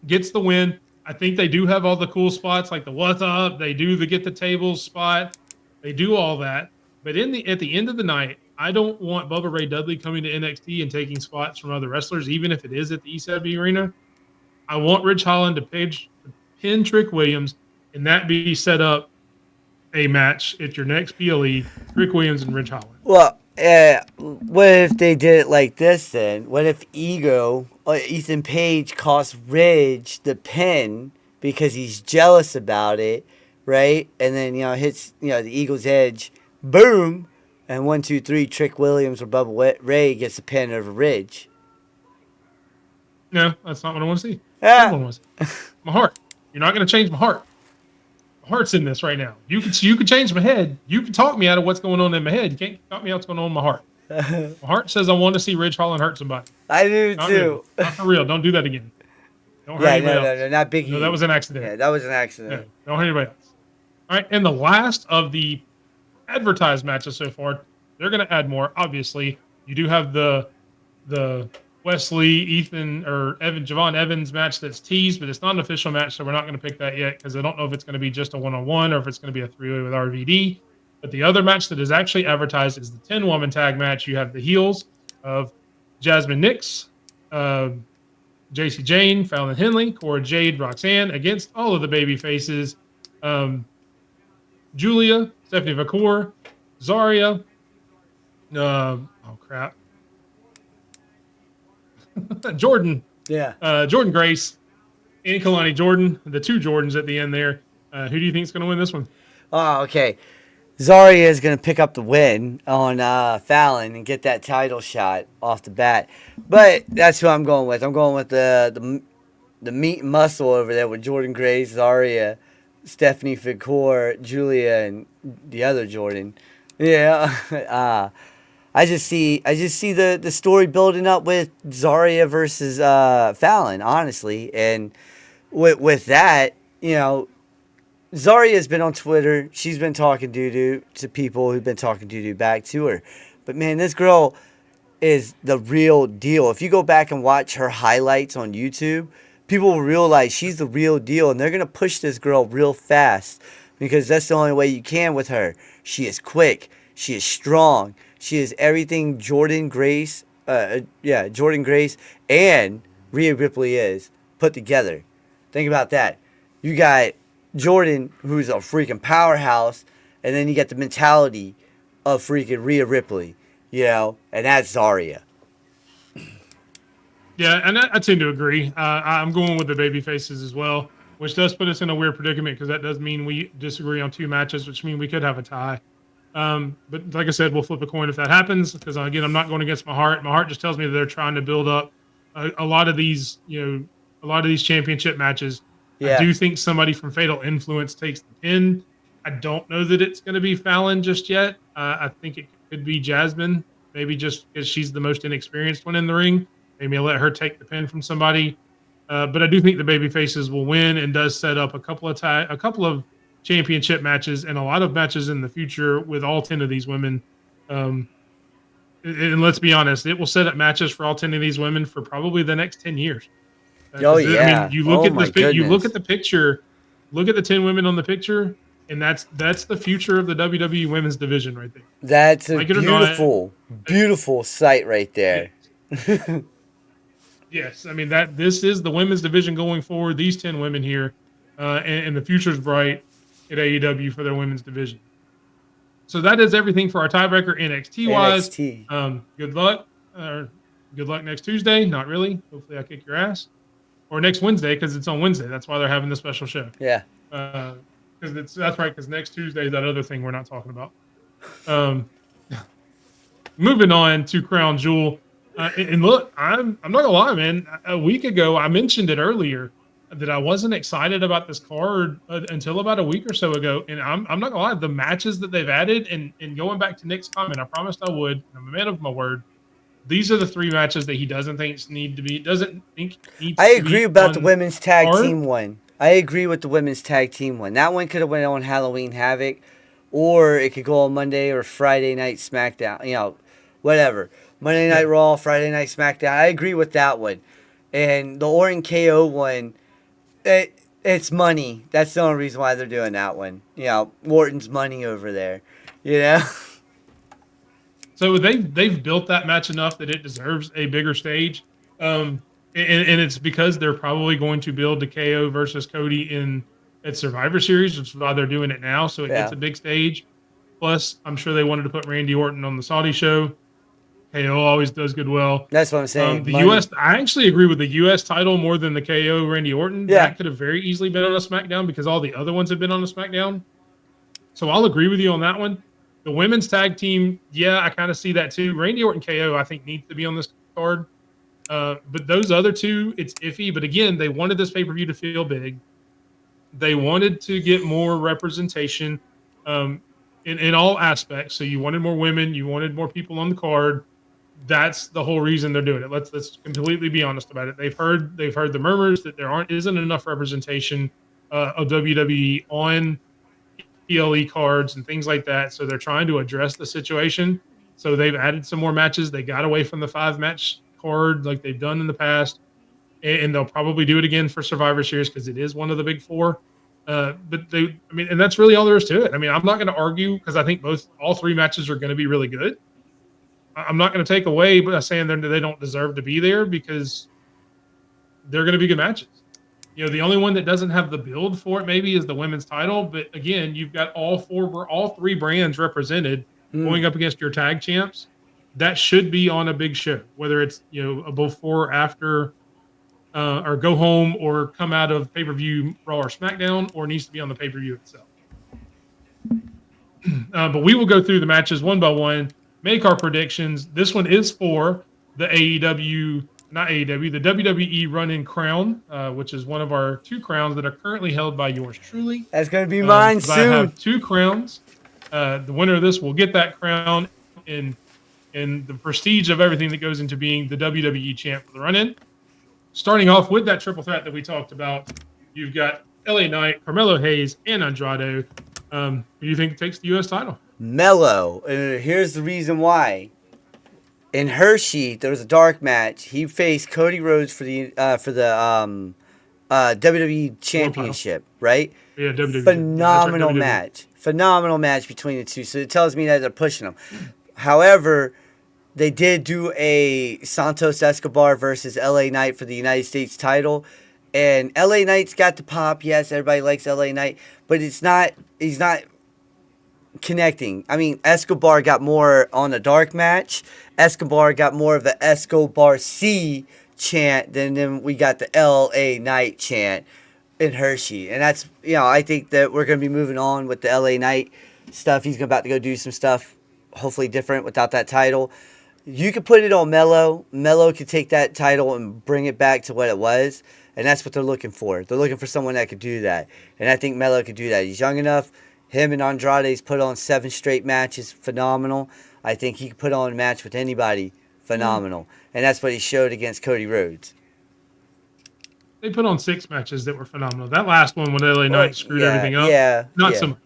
gets the win. I think they do have all the cool spots like the what's up. They do the get the tables spot. They do all that. But at the end of the night, I don't want Bubba Ray Dudley coming to NXT and taking spots from other wrestlers, even if it is at the ECW Arena. I want Ridge Holland to pin Trick Williams, and that be set up a match at your next PLE, Trick Williams and Ridge Holland. Well, what if they did it like this then? What if Ethan Page cost Ridge the pin because he's jealous about it, right? And then, hits, the Eagle's Edge, boom, and 1, 2, 3, Trick Williams or Bubba Ray gets the pin over Ridge. No, that's not what I want to see. That's not what I want to see. My heart. You're not going to change my heart. My heart's in this right now. You could change my head. You can talk me out of what's going on in my head. You can't talk me out what's going on in my heart. My heart says I want to see Ridge Holland hurt somebody. I do Not too. real. Not for real. Don't do that again. Don't hurt Yeah, anybody no, else. not Big No, E. that was an accident. Yeah, that was an accident. No, don't hurt anybody else. All right, and the last of the advertised matches so far, they're going to add more. Obviously, you do have the Wesley, Ethan, or Javon Evans match that's teased, but it's not an official match, so we're not going to pick that yet because I don't know if it's going to be just a one-on-one or if it's going to be a three-way with RVD. But the other match that is actually advertised is the 10-woman tag match. You have the heels of Jasmine Nix, JC Jane, Fallon Henley, Cora Jade, Roxanne against all of the baby faces. Julia, Stephanie Vacour, Zarya, Jordan. Yeah. Jordan Grace and Kalani Jordan, the two Jordans at the end there. Who do you think is going to win this one? Oh, okay. Zarya is going to pick up the win on Fallon and get that title shot off the bat. But that's who I'm going with. I'm going with the meat and muscle over there with Jordan Grace, Zarya, Stephanie Vacour, Julia, and the other Jordan. Yeah. I just see the story building up with Zarya versus Fallon, honestly. And with that, Zarya has been on Twitter. She's been talking doo-doo to people who've been talking doo-doo back to her. But, man, this girl is the real deal. If you go back and watch her highlights on YouTube, people will realize she's the real deal. And they're going to push this girl real fast because that's the only way you can with her. She is quick. She is strong. She is everything Jordan Grace and Rhea Ripley is put together. Think about that. You got Jordan, who's a freaking powerhouse, and then you get the mentality of freaking Rhea Ripley, and that's Zarya. Yeah, and I tend to agree. I'm going with the baby faces as well, which does put us in a weird predicament because that does mean we disagree on two matches, which means we could have a tie. But like I said, we'll flip a coin if that happens because, again, I'm not going against my heart. My heart just tells me that they're trying to build up a lot of these, a lot of these championship matches. Yeah. I do think somebody from Fatal Influence takes the pin. I don't know that it's going to be Fallon just yet. I think it could be Jasmine, maybe just because she's the most inexperienced one in the ring. Maybe I'll let her take the pin from somebody. But I do think the baby faces will win and does set up a couple of championship matches and a lot of matches in the future with all 10 of these women. And let's be honest, it will set up matches for all 10 of these women for probably the next 10 years. Oh, yeah. I mean, you look at this. You look at the picture. Look at the 10 women on the picture, and that's the future of the WWE Women's Division right there. That's a beautiful sight right there. Yes, I mean this is the women's division going forward. These 10 women here, and the future's bright at AEW for their women's division. So that is everything for our tiebreaker NXT wise. Good luck. Good luck next Tuesday. Not really. Hopefully I kick your ass. Or next Wednesday, because it's on Wednesday. That's why they're having the special show. Yeah. Because that's right. Because next Tuesday is that other thing we're not talking about. Moving on to Crown Jewel, and look, I'm not gonna lie, man. A week ago, I mentioned it earlier that I wasn't excited about this card until about a week or so ago. And I'm not gonna lie, the matches that they've added, and going back to Nick's comment, I promised I would. And I'm a man of my word. These are the three matches that he doesn't think need to be. I agree about the women's tag team one. I agree with the women's tag team one. That one could have went on Halloween Havoc, or it could go on Monday or Friday Night SmackDown. Whatever. Monday Night Raw, Friday Night SmackDown. I agree with that one. And the Orton KO one, it's money. That's the only reason why they're doing that one. Orton's money over there. So they've built that match enough that it deserves a bigger stage, and it's because they're probably going to build the KO versus Cody at Survivor Series, which is why they're doing it now. So it gets a big stage. Plus, I'm sure they wanted to put Randy Orton on the Saudi show. KO always does good well. That's what I'm saying. The Money. U.S. I actually agree with the U.S. title more than the KO Randy Orton. Yeah. That could have very easily been on a SmackDown because all the other ones have been on a SmackDown. So I'll agree with you on that one. The women's tag team, yeah, I kind of see that too. Randy Orton KO, I think, needs to be on this card. But those other two, it's iffy. But again, they wanted this pay-per-view to feel big. They wanted to get more representation in all aspects. So you wanted more women, you wanted more people on the card. That's the whole reason they're doing it. Let's completely be honest about it. They've heard the murmurs that there isn't enough representation of WWE on PLE cards and things like that. So they're trying to address the situation. So they've added some more matches. They got away from the 5-match card like they've done in the past, and they'll probably do it again for Survivor Series because it is one of the big four. But and that's really all there is to it. I mean, I'm not going to argue because I think all 3 matches are going to be really good. I'm not going to take away by saying they don't deserve to be there because they're going to be good matches. You know, the only one that doesn't have the build for it maybe is the women's title. But again, you've got all 3 brands represented going up against your tag champs. That should be on a big show, whether it's, you know, a before or after or go home or come out of pay-per-view Raw or SmackDown, or needs to be on the pay-per-view itself. But we will go through the matches one by one, make our predictions. This one is for the the WWE Run-In Crown, which is one of our 2 crowns that are currently held by yours truly. That's going to be mine soon. I have 2 crowns. The winner of this will get that crown in the prestige of everything that goes into being the WWE champ for the Run-In. Starting off with that triple threat that we talked about, you've got LA Knight, Carmelo Hayes, and Andrade. Who do you think takes the U.S. title? Mello. Here's the reason why. In Hershey, there was a dark match. He faced Cody Rhodes for the WWE Championship, right? Yeah, WWE. Phenomenal WWE. match. Phenomenal match between the two. So it tells me that they're pushing them. However, they did do a Santos Escobar versus LA Knight for the United States title. And LA Knight's got the pop. Yes, everybody likes LA Knight. But he's not connecting. I mean, Escobar got more on the dark match. Escobar got more of the Escobar C chant than then we got the LA Knight chant in Hershey. And that's, you know, I think that we're going to be moving on with the LA Knight stuff. He's about to go do some stuff, hopefully different without that title. You could put it on Mello. Mello could take that title and bring it back to what it was. And that's what they're looking for. They're looking for someone that could do that. And I think Mello could do that. He's young enough. Him and Andrade's put on 7 straight matches. Phenomenal. I think he could put on a match with anybody. Phenomenal. And that's what he showed against Cody Rhodes. They put on 6 matches that were phenomenal. That last one when LA Knight screwed everything up. Not so much.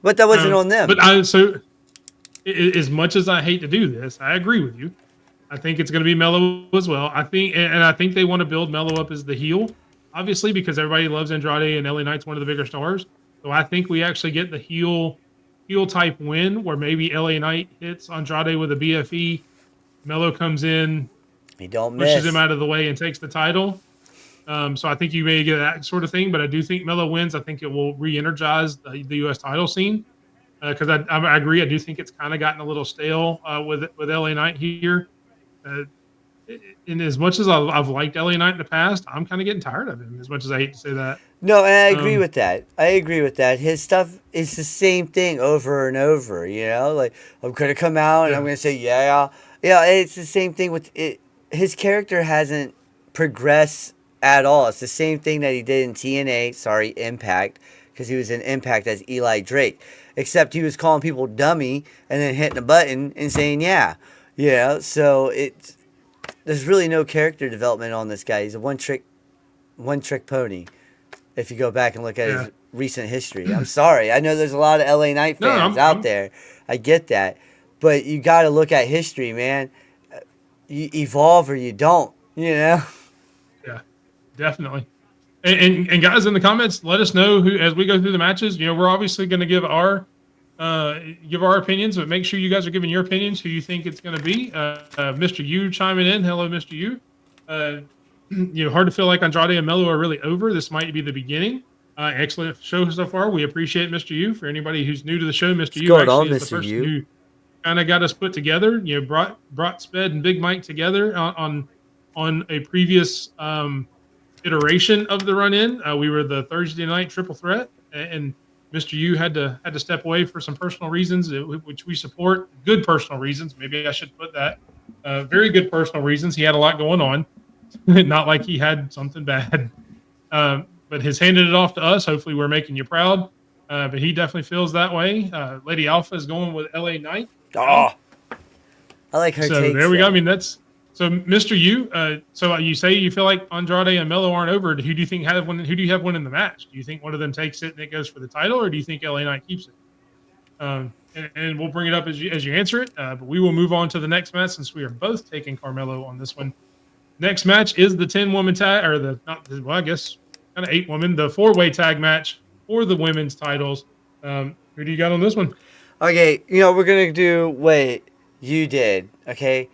But that wasn't on them. But as much as I hate to do this, I agree with you. I think it's going to be Mello as well. I think they want to build Mello up as the heel, obviously, because everybody loves Andrade and LA Knight's one of the bigger stars. So I think we actually get the heel type win where maybe LA Knight hits Andrade with a BFE. Mello comes in, pushes him out of the way and takes the title. So I think you may get that sort of thing, but I do think Mello wins. I think it will re-energize the U.S. title scene. Because I agree, I do think it's kind of gotten a little stale with LA Knight here. And as much as I've liked LA Knight in the past, I'm kind of getting tired of him. As much as I hate to say that. No, and I agree with that. I agree with that. His stuff is the same thing over and over. You know, like I'm going to come out and I'm going to say, yeah. It's the same thing with it. His character hasn't progressed at all. It's the same thing that he did in TNA. Sorry, Impact, because he was in Impact as Eli Drake. Except he was calling people dummy and then hitting a button and saying, yeah. So there's really no character development on this guy. He's a one-trick pony if you go back and look at his recent history. I'm sorry. I know there's a lot of LA Knight fans out there. I get that. But you got to look at history, man. You evolve or you don't, you know? Yeah, definitely. And guys in the comments, let us know who, as we go through the matches. You know, we're obviously going to give our opinions, but make sure you guys are giving your opinions. Who you think it's going to be? Mr. Yu chiming in. Hello, Mr. Yu. You know, hard to feel like Andrade and Mello are really over. This might be the beginning. Excellent show so far. We appreciate Mr. Yu. For anybody who's new to the show, Mr. Yu actually is the person who kind of got us put together. You know, brought Sped and Big Mike together on a previous iteration of the run-in. We were the Thursday night triple threat, and Mr. U had to step away for some personal reasons, which we support. Good personal reasons. Maybe I should put that. Very good personal reasons. He had a lot going on. Not like he had something bad. But has handed it off to us. Hopefully we're making you proud. But he definitely feels that way. Lady Alpha is going with LA Knight. Oh, I like her. So takes, there we go. though. I mean, that's so Mr. U. So you say you feel like Andrade and Melo aren't over. Who do you think who do you have winning the match? Do you think one of them takes it and it goes for the title, or do you think LA Knight keeps it? And we'll bring it up as you answer it. But we will move on to the next match since we are both taking Carmelo on this one. Next match is the 10-woman tag, or I guess kind of 8-woman, the 4-way tag match for the women's titles. Who do you got on this one? Okay, we're gonna do what you did, okay?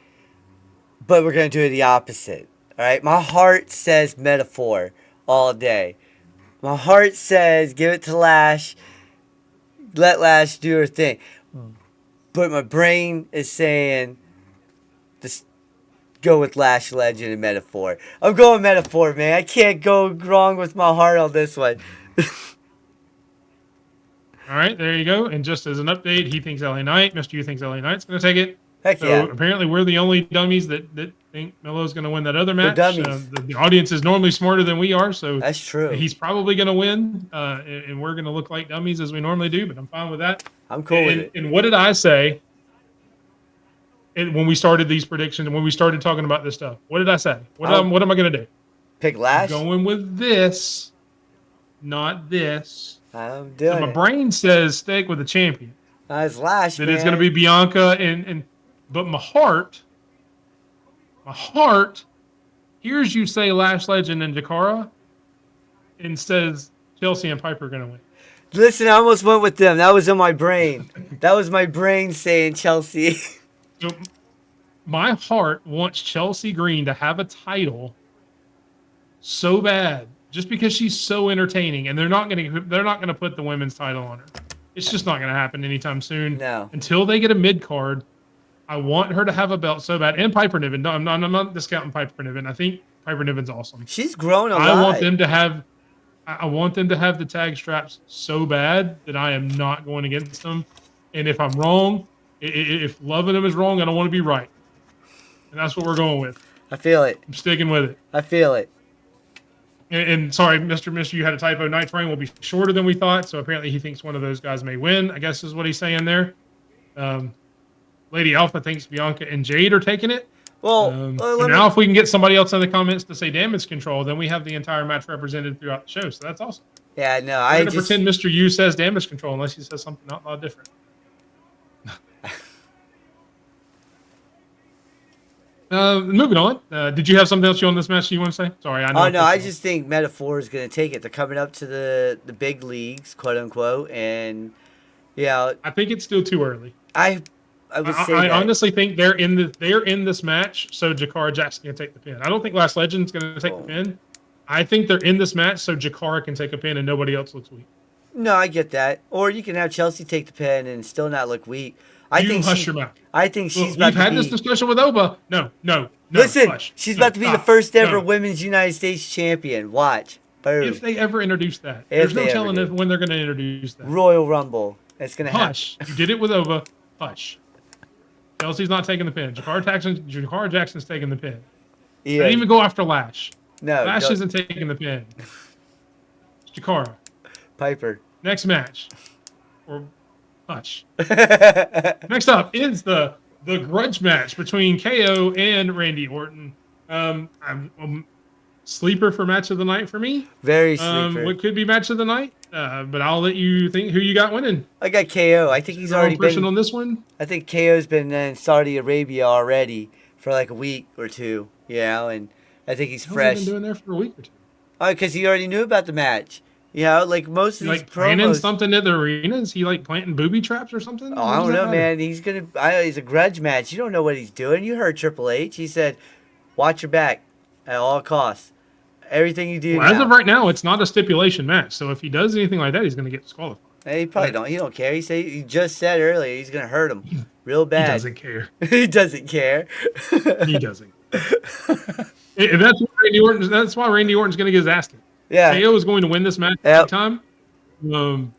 But we're gonna do it the opposite. Alright? My heart says metaphor all day. My heart says give it to Lash. Let Lash do her thing. But my brain is saying just go with Lash Legend and metaphor. I'm going metaphor, man. I can't go wrong with my heart on this one. All right, there you go. And just as an update, he thinks LA Knight. Mr. U thinks LA Knight's going to take it. Heck So yeah. apparently we're the only dummies that think Melo's going to win that other match. dummies. The audience is normally smarter than we are, so That's true. he's probably going to win, and we're going to look like dummies as we normally do, but I'm fine with that. I'm cool with it. And what did I say when we started these predictions and when we started talking about this stuff? What did I say? What am I going to do? Pick Lash? Going with this, not this. I'm So doing my it. brain says stick with the champion. It's Lash, That man. it's going to be Bianca but my heart hears you say Lash Legend and Jakara and says Chelsea and Piper are going to win. Listen, I almost went with them. That was in my brain. That was my brain saying Chelsea. So my heart wants Chelsea Green to have a title so bad just because she's so entertaining, and they're not going to put the women's title on her. It's just not going to happen anytime soon. No. Until they get a mid card. I want her to have a belt so bad, and Piper Niven. No, I'm not discounting Piper Niven. I think Piper Niven's awesome. She's grown a lot. I want them to have the tag straps so bad that I am not going against them. And if I'm wrong, if loving them is wrong, I don't want to be right. And that's what we're going with. I feel it. I'm sticking with it. I feel it. And sorry, Mr. You had a typo. Night's reign will be shorter than we thought, so apparently he thinks one of those guys may win, I guess is what he's saying there. Lady Alpha thinks Bianca and Jade are taking it. Well, now if we can get somebody else in the comments to say damage control, then we have the entire match represented throughout the show. So that's awesome. yeah, no, I'm going to pretend Mr. U says damage control unless he says something not a lot different. Moving on. Did you have something else you on this match you want to say? Sorry, I know. Oh no, I just think Metaphor is going to take it. They're coming up to the big leagues, quote unquote, and I think it's still too early. I would say I that. honestly think they're in this match, so Jakara Jackson can take the pin. I don't think Last Legend's going to take the pin. I think they're in this match so Jakara can take a pin and nobody else looks weak. No, I get that. Or you can have Chelsea take the pin and still not look weak. I think hush your mouth. I think she's We've about to had be. this discussion with Oba. No. Listen, hush. she's No, about to be the stop. first ever No. women's United States champion. Watch. Boom. If they ever introduce that, If there's no they ever telling do. when they're going to introduce that. Royal Rumble. It's going to happen. Hush. You did it with Oba. Hush. Chelsea's not taking the pin. Jakara Jackson's taking the pin. Yeah. Don't even go after Lash. No, Lash don't. isn't taking the pin. It's Jakara. Piper. Next match. Or hush. Next up is the grudge match between KO and Randy Orton. I'm sleeper for match of the night for me. Very sleeper. What could be match of the night? But I'll let you think who you got winning. I got KO. I think he's Your own already person been. on this one. I think KO's been in Saudi Arabia already for like a week or two. And I think he's How's he fresh. been doing there for a week or two? Oh, because he already knew about the match. Like most of He, these like planning promos. something at the arena? Is he like planting booby traps or something? Oh, I don't know, man. He's a grudge match. You don't know what he's doing. You heard Triple H. He said, "Watch your back at all costs. Everything you do." Well, as now. of right now, it's not a stipulation match. So if he does anything like that, he's going to get disqualified. Hey, he probably don't. He don't care. He just said earlier he's gonna hurt him real He bad. doesn't care. He doesn't care. He doesn't. And that's why Randy Orton's going to get his ass kicked. Yeah. KO is going to win this match Yep. big time. I'm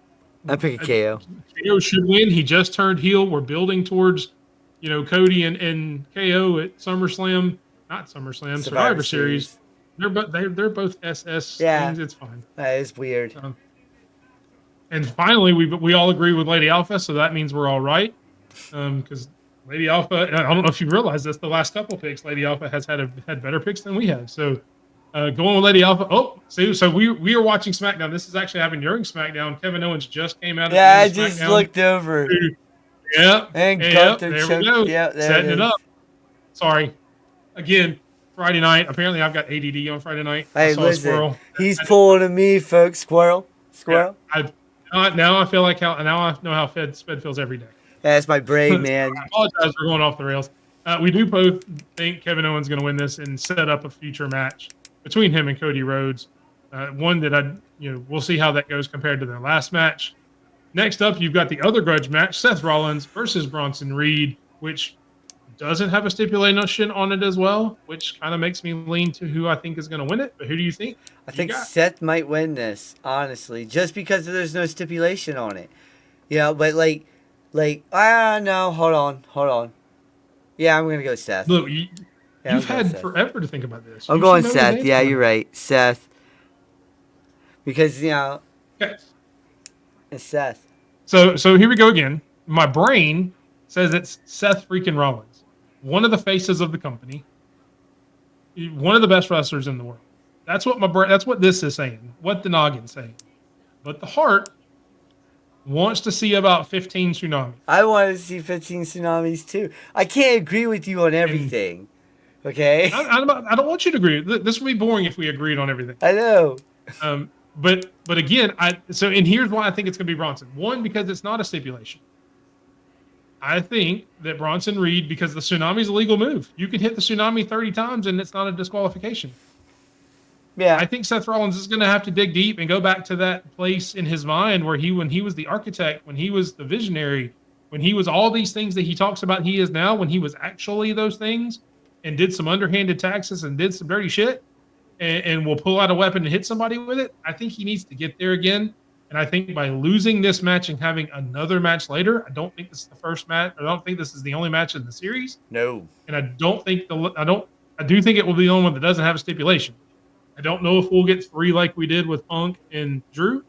picking KO. KO should win. He just turned heel. We're building towards, Cody and KO at SummerSlam. Not SummerSlam. Survivor Series. They're both SS things. It's fine. That is weird. And finally, we all agree with Lady Alpha, so that means we're all right. Because Lady Alpha, I don't know if you realize this, the last couple picks, Lady Alpha has had better picks than we have. So going with Lady Alpha. Oh, so we are watching SmackDown. This is actually happening during SmackDown. Kevin Owens just came out. Yeah, I just looked over. Yeah, and there we go. Yeah, setting it up. Sorry, again, Friday night. Apparently, I've got ADD on Friday night. Hey, I saw listen, a squirrel. He's pulling at me, folks. Squirrel. Yeah, now I feel like now I know how Sped feels every day. That's my brain, man. I apologize for going off the rails. We do both think Kevin Owens is going to win this and set up a future match between him and Cody Rhodes. One that we'll see how that goes compared to their last match. Next up, you've got the other grudge match, Seth Rollins versus Bronson Reed, which doesn't have a stipulation on it as well, which kind of makes me lean to who I think is going to win it. But who do you think? I think Seth might win this, honestly, just because there's no stipulation on it. But no, hold on. Yeah, I'm gonna go Seth. Look, you've had forever to think about this. I'm going Seth. Yeah, you're right, Seth. Because it's Seth. So here we go again. My brain says it's Seth freaking Rollins, one of the faces of the company, one of the best wrestlers in the world. That's what this is saying. What the noggin's saying. But the heart wants to see about 15 tsunamis. I want to see 15 tsunamis too. I can't agree with you on everything. Okay? I don't want you to agree. This would be boring if we agreed on everything. I know. But again, and here's why I think it's going to be Bronson. One, because it's not a stipulation. I think that Bronson Reed, because the tsunami is a legal move. You can hit the tsunami 30 times and it's not a disqualification. Yeah. I think Seth Rollins is going to have to dig deep and go back to that place in his mind where when he was the architect, when he was the visionary, when he was all these things that he talks about he is now, when he was actually those things and did some underhanded taxes and did some dirty shit and will pull out a weapon and hit somebody with it. I think he needs to get there again. And I think by losing this match and having another match later, I don't think this is the first match. I don't think this is the only match in the series. No. And I do think it will be the only one that doesn't have a stipulation. I don't know if we'll get 3 like we did with Punk and Drew,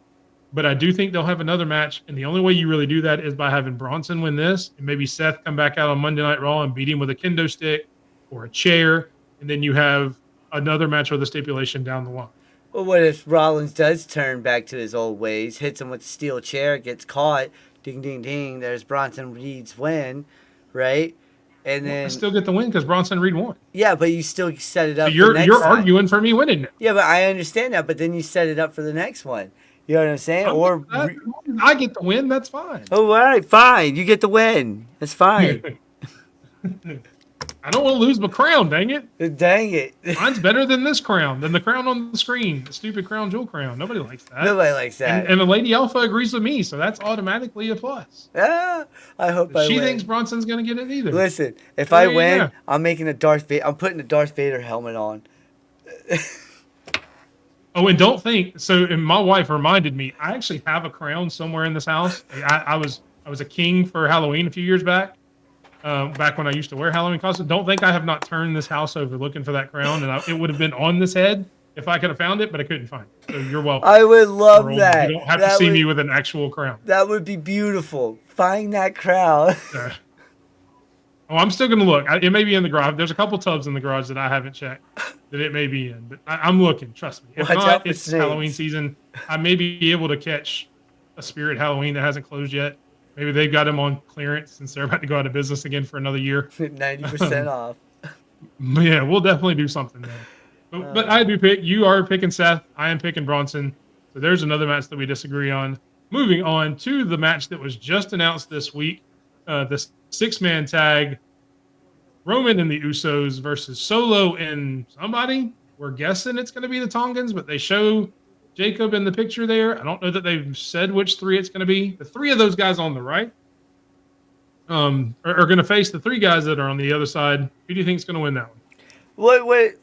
but I do think they'll have another match. And the only way you really do that is by having Bronson win this and maybe Seth come back out on Monday Night Raw and beat him with a kendo stick or a chair. And then you have another match with a stipulation down the line. Well, what if Rollins does turn back to his old ways, hits him with the steel chair, gets caught, ding, ding, ding, there's Bronson Reed's win, right? And then I still get the win because Bronson Reed won. Yeah, but you still set it up. So you're arguing for me winning it. Yeah, but I understand that. But then you set it up for the next one. You know what I'm saying? I get the win. That's fine. Oh, all right, fine. You get the win. That's fine. I don't want to lose my crown. Dang it! Dang it! Mine's better than this crown, than the crown on the screen. The stupid crown jewel crown. Nobody likes that. Nobody likes that. And the Lady Alpha agrees with me, so that's automatically a plus. I hope I win. She thinks Bronson's gonna get it either. Listen, if I win, I'm making I'm putting a Darth Vader helmet on. Oh, and don't think so. And my wife reminded me, I actually have a crown somewhere in this house. I was a king for Halloween a few years back. Back when I used to wear Halloween costumes. Don't think I have not turned this house over looking for that crown, and it would have been on this head if I could have found it, but I couldn't find it. So you're welcome. I would love that. You don't have to see me with an actual crown. That would be beautiful. Find that crown. I'm still going to look. It may be in the garage. There's a couple tubs in the garage that I haven't checked that it may be in, but I'm looking. Trust me. If not, it's Halloween season. I may be able to catch a Spirit Halloween that hasn't closed yet. Maybe they've got them on clearance since they're about to go out of business again for another year. 90% off. Yeah, we'll definitely do something there. But I do pick. You are picking Seth. I am picking Bronson. So there's another match that we disagree on. Moving on to the match that was just announced this week. The 6-man tag. Roman and the Usos versus Solo and somebody. We're guessing it's going to be the Tongans, but they show Jacob in the picture there. I don't know that they've said which three it's going to be. The three of those guys on the right are going to face the three guys that are on the other side. Who do you think is going to win that one? What?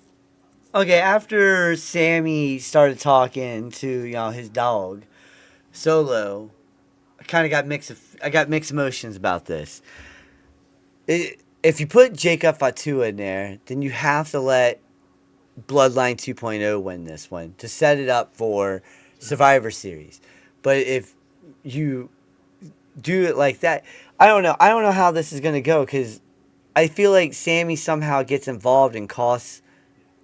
Okay, after Sammy started talking to his dog, Solo, I kind of got mixed emotions about this. If you put Jacob Fatu in there, then you have to let Bloodline 2.0 win this one to set it up for Survivor Series. But if you do it like that, I don't know. I don't know how this is going to go because I feel like Sammy somehow gets involved and costs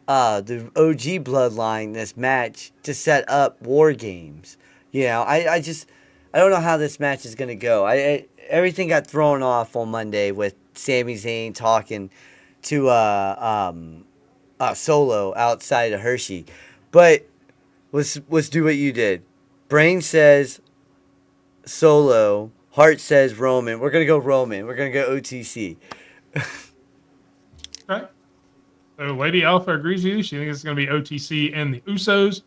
the OG Bloodline this match to set up War Games. I don't know how this match is going to go. Everything got thrown off on Monday with Sami Zayn talking to Solo outside of Hershey. But let's do what you did. Brain says Solo. Heart says Roman. We're going to go Roman. We're going to go OTC. Okay. So Lady Alpha agrees with you. She thinks it's going to be OTC and the Usos.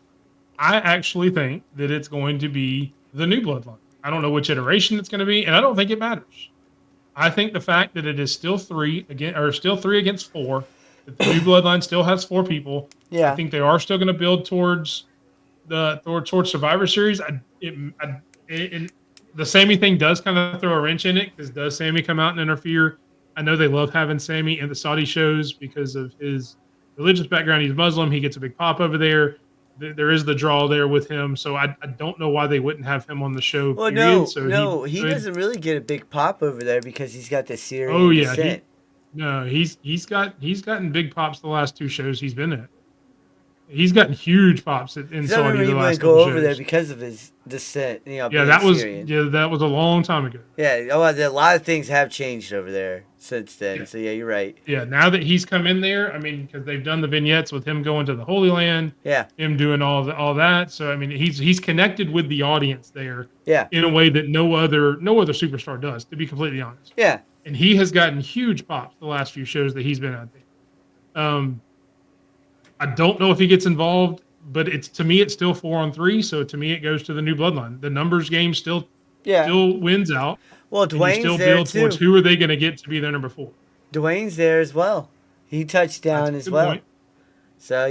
I actually think that it's going to be the new Bloodline. I don't know which iteration it's going to be, and I don't think it matters. I think the fact that it is still three against four, that the new Bloodline still has four people. Yeah. I think they are still going to build towards Survivor Series. The Sammy thing does kind of throw a wrench in it because does Sammy come out and interfere? I know they love having Sammy in the Saudi shows because of his religious background. He's Muslim. He gets a big pop over there. There is the draw there with him. So I don't know why they wouldn't have him on the show. Well, period. he doesn't really get a big pop over there because he's got the Syrian descent. He's gotten big pops the last two shows he's been in. He's gotten huge pops in Saudi the last go couple over shows. there because of his descent. That was a long time ago. Yeah, a lot of things have changed over there since then. Yeah. So yeah, you're right. Yeah, now that he's come in there, I mean, because they've done the vignettes with him going to the Holy Land. Yeah. Him doing all that. So I mean, he's connected with the audience there. Yeah. In a way that no other superstar does, to be completely honest. Yeah. And he has gotten huge pops the last few shows that he's been out there. I don't know if he gets involved, but to me it's still 4-on-3. So to me it goes to the new Bloodline. The numbers game still wins out. Well, Dwayne's still there build towards who are they going to get to be their number 4. Dwayne's there as well. He touched down as well. Point. So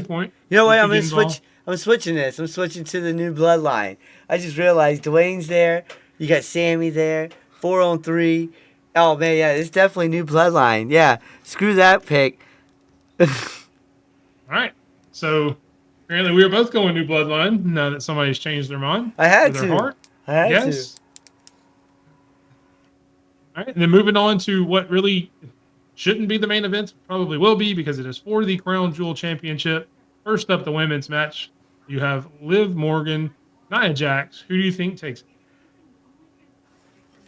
point. You know what? I'm gonna switch. I'm switching this. I'm switching to the new Bloodline. I just realized Dwayne's there. You got Sammy there. 4-on-3. Oh man, yeah, it's definitely new Bloodline. Yeah, screw that pick. All right. So apparently we were both going new Bloodline now that somebody's changed their mind. I had with to. Their heart. I had yes. to. All right. And then moving on to what really shouldn't be the main event, probably will be because it is for the Crown Jewel Championship. First up, the women's match. You have Liv Morgan, Nia Jax. Who do you think takes it?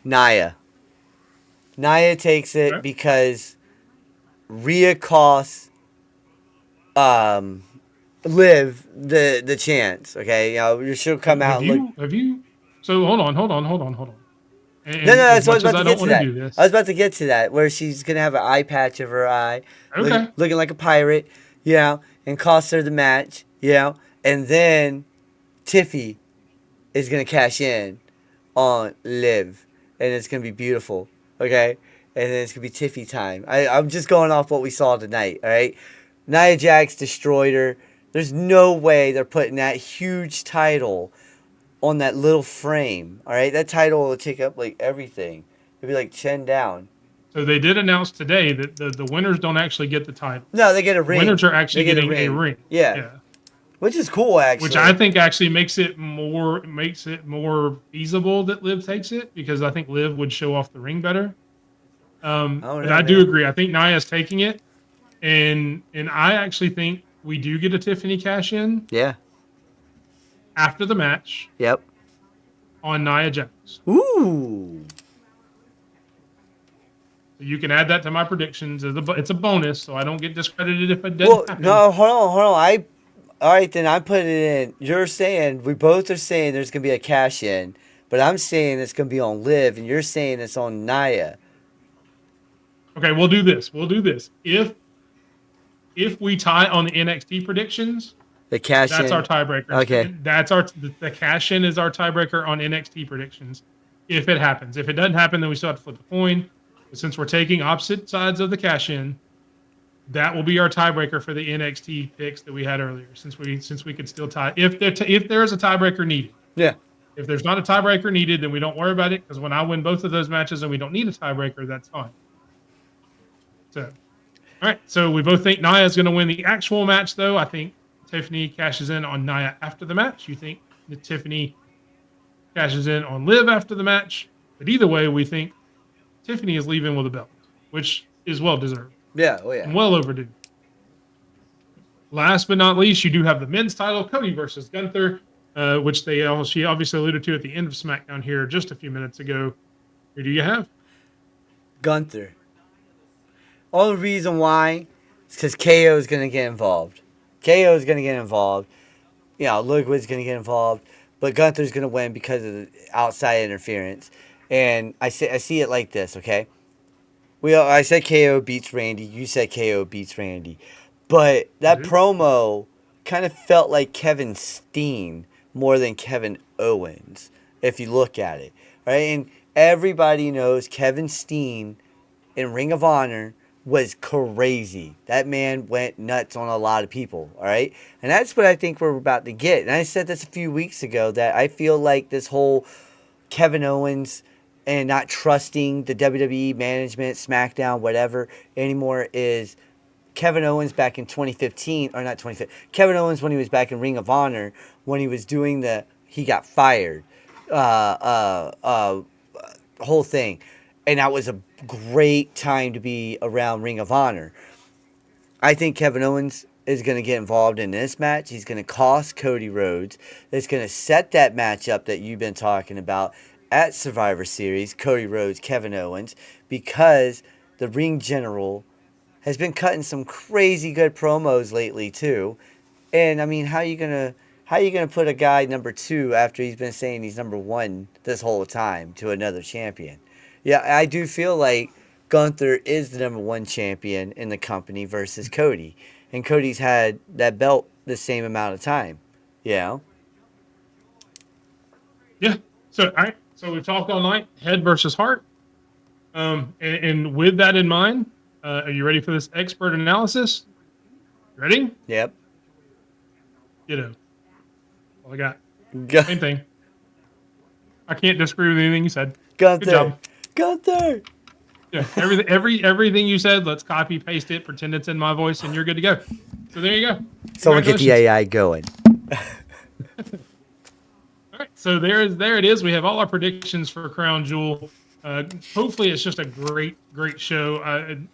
Nia. Nia takes it because Rhea costs Liv the chance. Okay, she'll come out. Have you? So hold on. And no, that's what I was about to get to that. I was about to get to that where she's gonna have an eye patch over her eye, looking like a pirate, and cost her the match, and then Tiffy is gonna cash in on Liv, and it's gonna be beautiful. Okay, and then it's gonna be Tiffy time. I'm just going off what we saw tonight. All right. Nia Jax destroyed her. There's no way they're putting that huge title on that little frame. All right, that title will take up like everything. It'll be like chin down. So they did announce today that the winners don't actually get the title. No, they get a ring. Winners are actually getting a ring. Yeah. Which is cool, actually. Which I think actually makes it more feasible that Liv takes it because I think Liv would show off the ring better. But I do agree. I think Nia's taking it. And I actually think we do get a Tiffany cash in. Yeah. After the match. Yep. On Nia Jax. Ooh. So you can add that to my predictions. It's a bonus, so I don't get discredited if it doesn't happen. No, hold on. All right, then I put it in. You're saying, we both are saying there's going to be a cash in, but I'm saying it's going to be on Liv, and you're saying it's on Nia. Okay, we'll do this. If we tie on the NXT predictions, The cash That's in. our tiebreaker. Okay. That's the cash in is our tiebreaker on NXT predictions. If it happens. If it doesn't happen, then we still have to flip a coin. But since we're taking opposite sides of the cash in, that will be our tiebreaker for the NXT picks that we had earlier. Since we could still tie if there is a tiebreaker needed. Yeah. If there's not a tiebreaker needed, then we don't worry about it, because when I win both of those matches and we don't need a tiebreaker, that's fine. So, all right. So we both think Nia is going to win the actual match, though. I think Tiffany cashes in on Nia after the match. You think that Tiffany cashes in on Liv after the match. But either way, we think Tiffany is leaving with a belt, which is well deserved. Yeah. Oh yeah. And well overdue. Last but not least, you do have the men's title, Cody versus Gunther, which she obviously alluded to at the end of SmackDown here just a few minutes ago. Who do you have? Gunther. Only reason why is because KO is going to get involved. KO is going to get involved. You know, Ludwig's going to get involved. But Gunther's going to win because of the outside interference. And I see it like this, okay? I said KO beats Randy. You said KO beats Randy. But that promo kind of felt like Kevin Steen more than Kevin Owens, if you look at it. Right? And everybody knows Kevin Steen in Ring of Honor was crazy. That man went nuts on a lot of people, all right? And that's what I think we're about to get. And I said this a few weeks ago, that I feel like this whole Kevin Owens and not trusting the WWE management, SmackDown, whatever, anymore is Kevin Owens back in 2015, or not 2015, Kevin Owens when he was back in Ring of Honor, when he was doing he got fired, whole thing. And that was a great time to be around Ring of Honor. I think Kevin Owens is going to get involved in this match. He's going to cost Cody Rhodes. It's going to set that match up that you've been talking about at Survivor Series, Cody Rhodes, Kevin Owens, because the ring general has been cutting some crazy good promos lately too. And I mean, how are you gonna put a guy number 2 after he's been saying he's number 1 this whole time to another champion? Yeah, I do feel like Gunther is the number 1 champion in the company versus Cody. And Cody's had that belt the same amount of time. You know? Yeah. So, all right. So we've talked all night, head versus heart. And with that in mind, are you ready for this expert analysis? Ready? Yep. Ditto. All I got. Gu- Same thing. I can't disagree with anything you said. Gunther. Good job. Gunther. Yeah, everything you said, let's copy, paste it, pretend it's in my voice, and you're good to go. So there you go. Someone get the AI going. All right, so there it is. We have all our predictions for Crown Jewel. Hopefully, it's just a great show.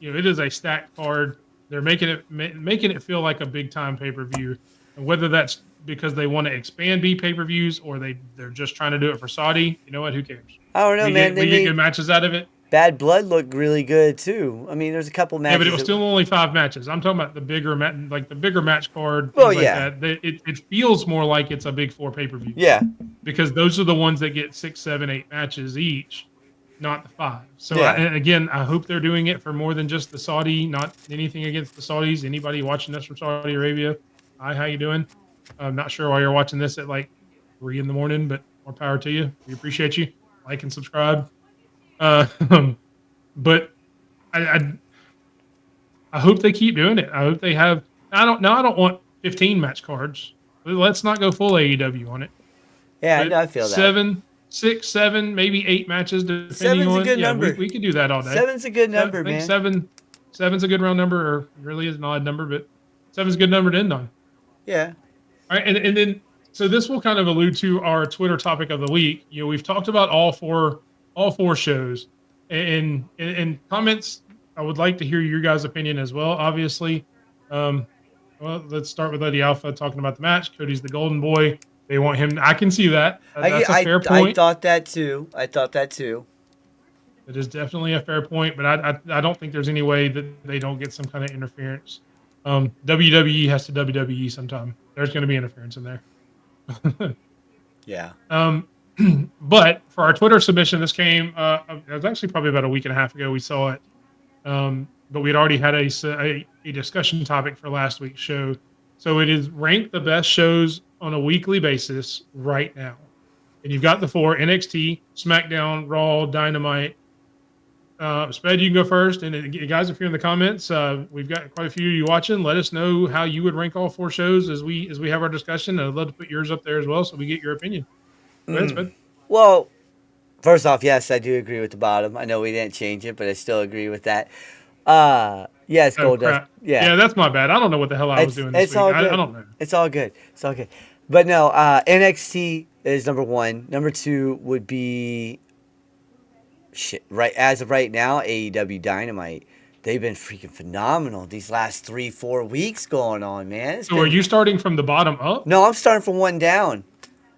It is a stacked card. They're making it feel like a big time pay per view, and whether that's because they want to expand pay per views or they're just trying to do it for Saudi. You know what? Who cares? I don't know, man. We get good matches out of it. Bad Blood looked really good too. I mean, there's a couple matches. Yeah, but it was still only 5 matches. I'm talking about the bigger match card. Well, yeah, like it feels more like it's a big 4 pay per view. Yeah, because those are the ones that get 6, 7, 8 matches each, not the 5. So yeah. I hope they're doing it for more than just the Saudi. Not anything against the Saudis. Anybody watching this from Saudi Arabia? Hi, how you doing? I'm not sure why you're watching this at like 3 a.m, but more power to you. We appreciate you. Like and subscribe. But I hope they keep doing it. I hope they have. I don't want 15 match cards. Let's not go full AEW on it. Yeah, I feel that. 7, 6, 7, maybe 8 matches depending Seven's on. a good number. We could do that all day. 7's a good number, I think man. 7's a good round number, or really is an odd number, but 7's a good number to end on. Yeah. All right, and then so this will kind of allude to our Twitter topic of the week. We've talked about all four shows, and in comments, I would like to hear your guys' opinion as well. Obviously, well, let's start with Eddie Alpha talking about the match. Cody's the golden boy. They want him. I can see that. That's a fair point. I thought that too. It is definitely a fair point, but I don't think there's any way that they don't get some kind of interference. WWE has to WWE sometime. There's going to be interference in there. Yeah. But for our Twitter submission, this came. It was actually probably about a week and a half ago. We saw it, but we had already had a discussion topic for last week's show. So it is ranked the best shows on a weekly basis right now. And you've got the 4: NXT, SmackDown, Raw, Dynamite. Sped, you can go first. And guys, if you're in the comments, we've got quite a few of you watching. Let us know how you would rank all 4 shows as we have our discussion. I'd love to put yours up there as well, so we get your opinion. Go ahead, Sped. Well, first off, yes, I do agree with the bottom. I know we didn't change it, but I still agree with that. Yes, Oh, Gold Dust. crap. Yeah. Yeah, that's my bad. I don't know what the hell I was doing this It's week. all good. I don't know. It's all good. It's all good. But no, NXT is number 1. Number 2 would be right as of right now, AEW Dynamite. They've been freaking phenomenal these last 3-4 weeks going on, man. So are you starting from the bottom up? No, I'm starting from 1 down.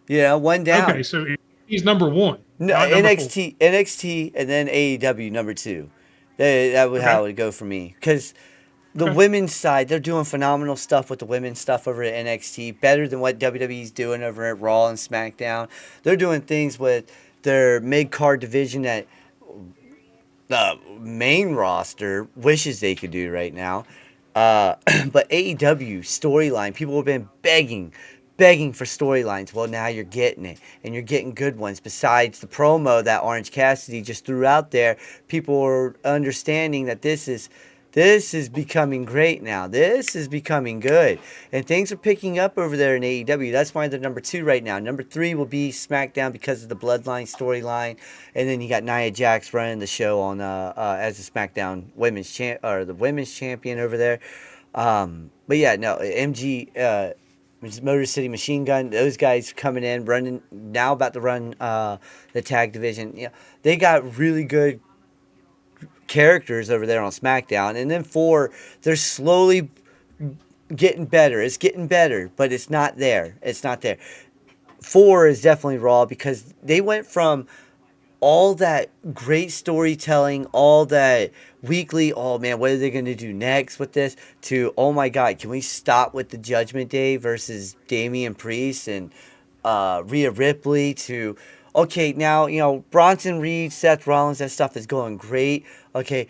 Yeah, 1 down. Okay, so he's number 1. No, NXT, and then AEW number 2. That would how it would go for me. Because the women's side, they're doing phenomenal stuff with the women's stuff over at NXT. Better than what WWE's doing over at Raw and SmackDown. They're doing things with their mid-card division that the main roster wishes they could do right now. But AEW storyline, people have been begging for storylines. Well, now you're getting it, and you're getting good ones. Besides the promo that Orange Cassidy just threw out there, people are understanding that this is becoming great now. This is becoming good. And things are picking up over there in AEW. That's why they're number 2 right now. Number 3 will be SmackDown because of the Bloodline storyline. And then you got Nia Jax running the show on as the SmackDown women's champion over there. But yeah, no, MG Motor City Machine Gun, those guys coming in, running now about to run the tag division. Yeah, they got really good characters over there on SmackDown. And then 4, they're slowly getting better. It's getting better, but it's not there. It's not there. 4 is definitely Raw because they went from all that great storytelling, all that weekly, oh man, what are they going to do next with this, to, oh my God, can we stop with the Judgment Day versus Damian Priest and Rhea Ripley, to, okay, now, Bronson Reed, Seth Rollins, that stuff is going great. Okay,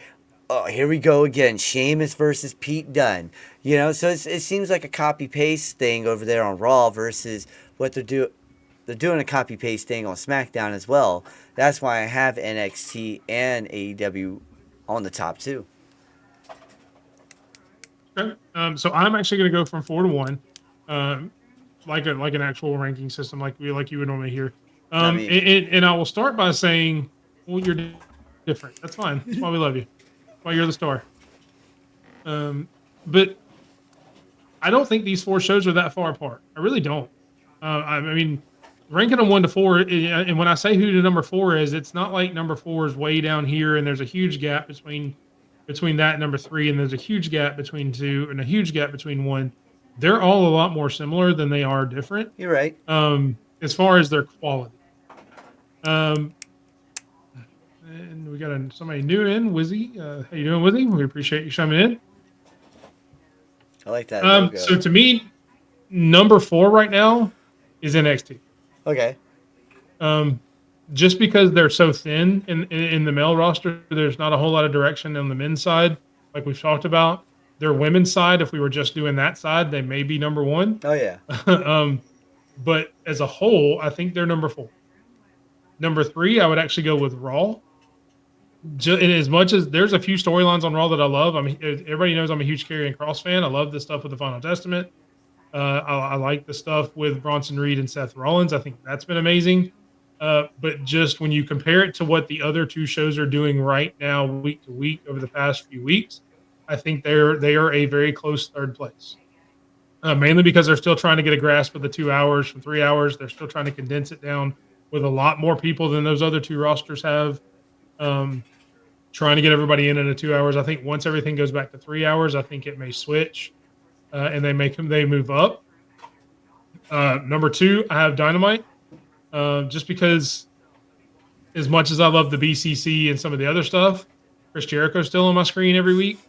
here we go again. Sheamus versus Pete Dunne. So it seems like a copy-paste thing over there on Raw versus what they're doing. They're doing a copy-paste thing on SmackDown as well. That's why I have NXT and AEW on the top 2. Okay. So I'm actually going to go from 4 to 1, like an actual ranking system, like you would normally hear. And I will start by saying, well, you're different. That's fine. That's why we love you. That's why you're the star. But I don't think these 4 shows are that far apart. I really don't. I mean, ranking them 1 to 4, and when I say who the number 4 is, it's not like number 4 is way down here and there's a huge gap between that and number 3, and there's a huge gap between 2 and a huge gap between 1. They're all a lot more similar than they are different. You're right. As far as their quality. And we got somebody new in, Wizzy. How you doing, Wizzy? We appreciate you coming in. I like that. So to me, number 4 right now is NXT. Okay. Just because they're so thin in the male roster, there's not a whole lot of direction on the men's side, like we've talked about. Their women's side, if we were just doing that side, they may be number 1. Oh, yeah. But as a whole, I think they're number 4. Number 3, I would actually go with Raw. And as much as there's a few storylines on Raw that I love, everybody knows I'm a huge Karrion Kross fan. I love the stuff with the Final Testament. I like the stuff with Bronson Reed and Seth Rollins. I think that's been amazing. But just when you compare it to what the other 2 shows are doing right now, week to week, over the past few weeks, I think they are a very close 3rd place. Mainly because they're still trying to get a grasp of the 2 hours from 3 hours. They're still trying to condense it down with a lot more people than those other 2 rosters have. Trying to get everybody in 2 hours. I think once everything goes back to 3 hours, I think it may switch. And they move up. Number 2, I have Dynamite. Just because, as much as I love the BCC and some of the other stuff, Chris Jericho's still on my screen every week.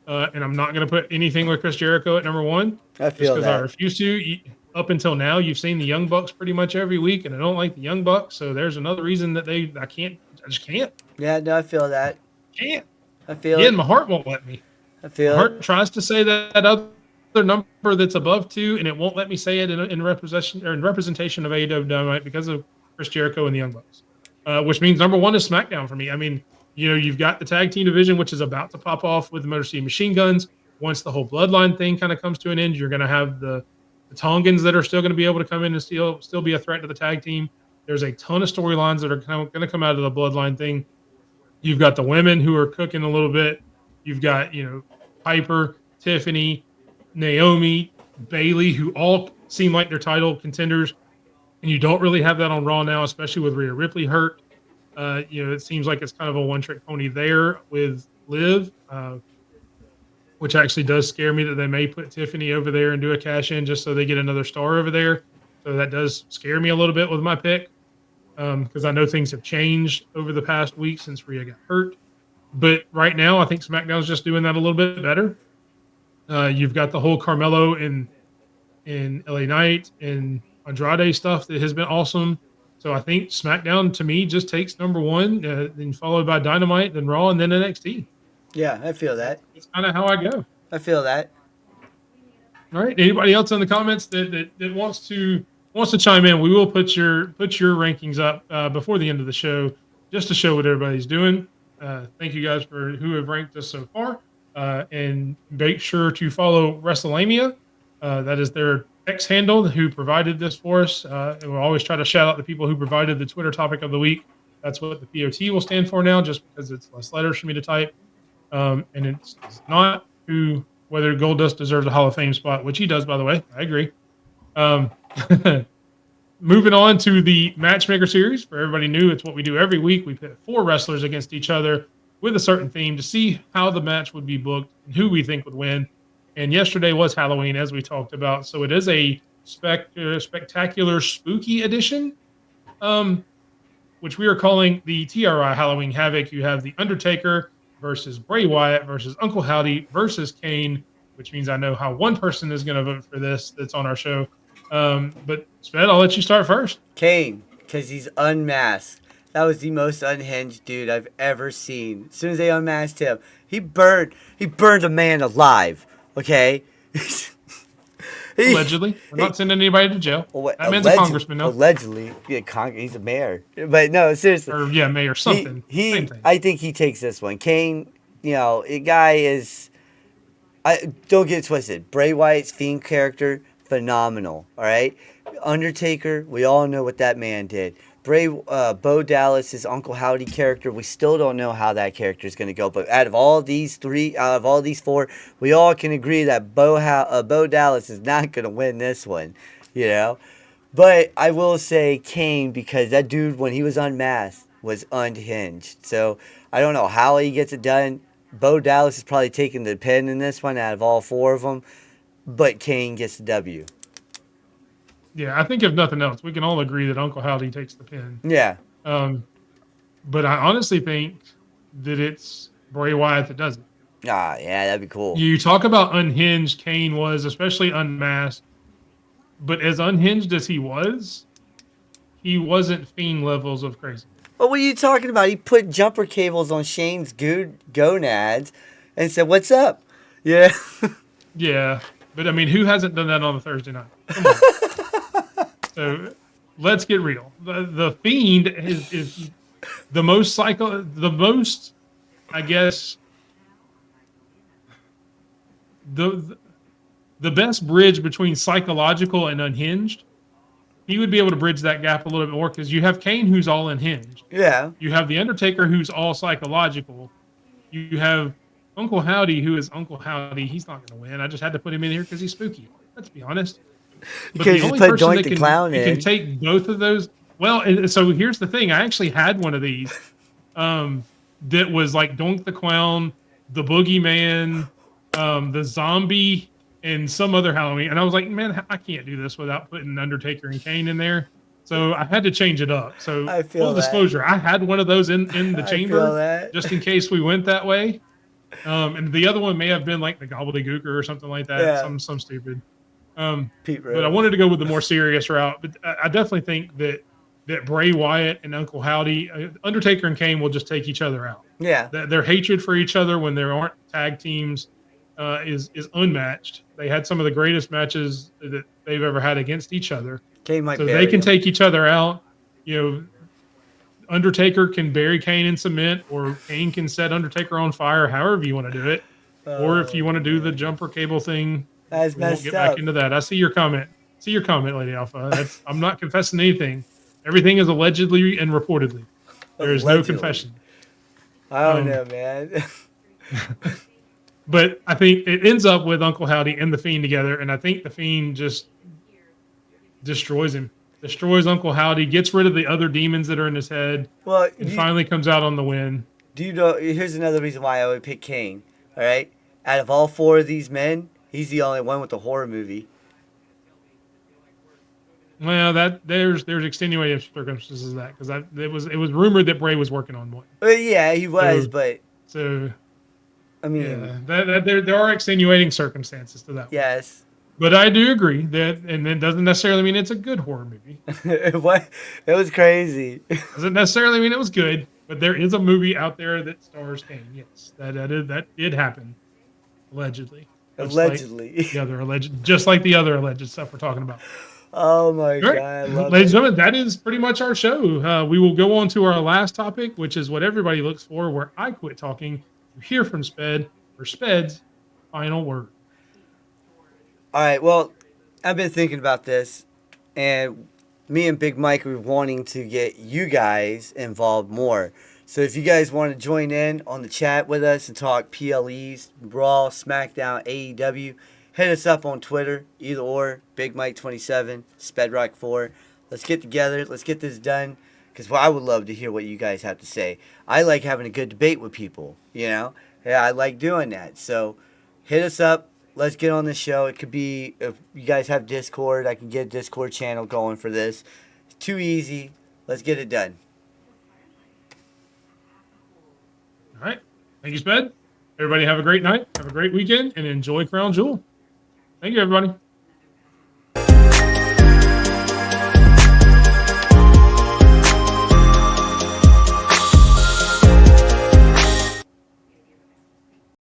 And I'm not going to put anything with Chris Jericho at number 1. I feel because that. I refuse to. Up until now, you've seen the Young Bucks pretty much every week, and I don't like the Young Bucks. So there's another reason that I just can't. Yeah, no, I feel that. Can't. I feel Yeah, it. and my heart won't let me. I feel My it. heart tries to say that number that's above 2, and it won't let me say it in representation of AEW Dynamite because of Chris Jericho and the Young Bucks, which means number 1 is SmackDown for me. I mean, you've got the tag team division, which is about to pop off with the Motor City Machine Guns. Once the whole Bloodline thing kind of comes to an end, you're going to have the Tongans that are still going to be able to come in and still be a threat to the tag team. There's a ton of storylines that are going to come out of the Bloodline thing. You've got the women who are cooking a little bit. You've got, Piper, Tiffany, Naomi, Bailey, who all seem like they're title contenders. And you don't really have that on Raw now, especially with Rhea Ripley hurt. It seems like it's kind of a one-trick pony there with Liv, which actually does scare me that they may put Tiffany over there and do a cash-in just so they get another star over there. So that does scare me a little bit with my pick because I know things have changed over the past week since Rhea got hurt. But right now, I think SmackDown's just doing that a little bit better. You've got the whole Carmelo in LA Knight and Andrade stuff that has been awesome. So I think SmackDown, to me, just takes number 1, then followed by Dynamite, then Raw, and then NXT. Yeah, I feel that. That's kind of how I go. I feel that. All right. Anybody else in the comments that wants to chime in? We will put your rankings up before the end of the show, just to show what everybody's doing. Thank you guys for who have ranked us so far, and make sure to follow WrestleMania. That is their X handle who provided this for us. And we'll always try to shout out the people who provided the Twitter topic of the week. That's what the POT will stand for now, just because it's less letters for me to type. And it's not whether Goldust deserves a Hall of Fame spot, which he does, by the way. I agree. Moving on to the Matchmaker Series. For everybody new, it's what we do every week. We pit 4 wrestlers against each other with a certain theme to see how the match would be booked and who we think would win. And yesterday was Halloween, as we talked about. So it is a spectacular spooky edition, which we are calling the TRI Halloween Havoc. You have The Undertaker versus Bray Wyatt versus Uncle Howdy versus Kane, which means I know how one person is going to vote for this that's on our show. But Sped, I'll let you start first. Kane, because he's unmasked. That was the most unhinged dude I've ever seen. As soon as they unmasked him, he burned a man alive. Okay? Allegedly. We're not sending anybody to jail. That man's a congressman now. Allegedly. He's a mayor. But no, seriously. Or, mayor something. Same thing. I think he takes this one. Kane, a guy is... don't get it twisted. Bray Wyatt's Fiend character, phenomenal. All right? Undertaker, we all know what that man did. Bo Dallas, his Uncle Howdy character, we still don't know how that character is going to go. But out of all these 4, we all can agree that Bo Dallas is not going to win this one, But I will say Kane, because that dude, when he was unmasked, was unhinged. So I don't know how he gets it done. Bo Dallas is probably taking the pin in this one out of all 4 of them. But Kane gets the W. Yeah, I think if nothing else, we can all agree that Uncle Howdy takes the pin. Yeah. But I honestly think that it's Bray Wyatt that does it. Ah, yeah, that'd be cool. You talk about unhinged Kane was, especially unmasked. But as unhinged as he wasn't Fiend levels of crazy. But what are you talking about? He put jumper cables on Shane's gonads and said, "What's up?" Yeah. Yeah. But, I mean, who hasn't done that on a Thursday night? Come on. So let's get real. The Fiend is the most I guess, the best bridge between psychological and unhinged. He would be able to bridge that gap a little bit more because you have Kane who's all unhinged. Yeah. You have The Undertaker who's all psychological. You have Uncle Howdy who is Uncle Howdy. He's not going to win. I just had to put him in here because he's spooky. Let's be honest. But because you put Doink the Clown in. Can take both of those. Well, so here's the thing. I actually had one of these that was like Doink the Clown, the Boogeyman, the Zombie, and some other Halloween. And I was like, man, I can't do this without putting Undertaker and Kane in there. So I had to change it up. So full disclosure, I had one of those in the chamber just in case we went that way. And the other one may have been like the Gobbledygooker or something like that. Yeah. Some stupid. But I wanted to go with the more serious route. But I definitely think that Bray Wyatt and Uncle Howdy, Undertaker and Kane will just take each other out. Yeah. Their hatred for each other when there aren't tag teams is unmatched. They had some of the greatest matches that they've ever had against each other. Kane might So bury they can him. take each other out. You know, Undertaker can bury Kane in cement, or Kane can set Undertaker on fire, however you want to do it. Or if you want to do the jumper cable thing, That's we won't messed get back up. into that. I see your comment. See your comment, Lady Alpha. I'm not confessing anything. Everything is allegedly and reportedly. There is no Allegedly. confession. I don't know, man. But I think it ends up with Uncle Howdy and the Fiend together, and I think the Fiend just destroys him, destroys Uncle Howdy, gets rid of the other demons that are in his head, Well, and finally comes out on the win. do you know? Here's another reason why I would pick Kane. All right, out of all four of these men, he's the only one with a horror movie. Well, that there's extenuating circumstances of that, because it was rumored that Bray was working on one. Well, yeah, he was, So- but So I mean, yeah, there are extenuating circumstances to that. yes. But I do agree that, and it doesn't necessarily mean it's a good horror movie. What? It was crazy. Doesn't necessarily mean it was good, but there is a movie out there that stars Kane. Yes, that did happen, allegedly. Much like Allegedly. the other alleged, just like the other alleged stuff we're talking about. Oh my All god, right, I love ladies and it. gentlemen, that is pretty much our show. We will go on to our last topic, which is what everybody looks for, where I quit talking to hear from Sped for Sped's final word. All right, well, I've been thinking about this, and me and Big Mike are wanting to get you guys involved more. So if you guys want to join in on the chat with us and talk PLEs, Raw, SmackDown, AEW, hit us up on Twitter, either or, Big Mike 27, Spedrock 4. Let's get together. Let's get this done, because I would love to hear what you guys have to say. I like having a good debate with people, you know? Yeah, I like doing that. So hit us up. Let's get on the show. It could be, if you guys have Discord, I can get a Discord channel going for this. It's too easy. Let's get it done. All right. Thank you, Sped. Everybody have a great night. Have a great weekend and enjoy Crown Jewel. Thank you, everybody.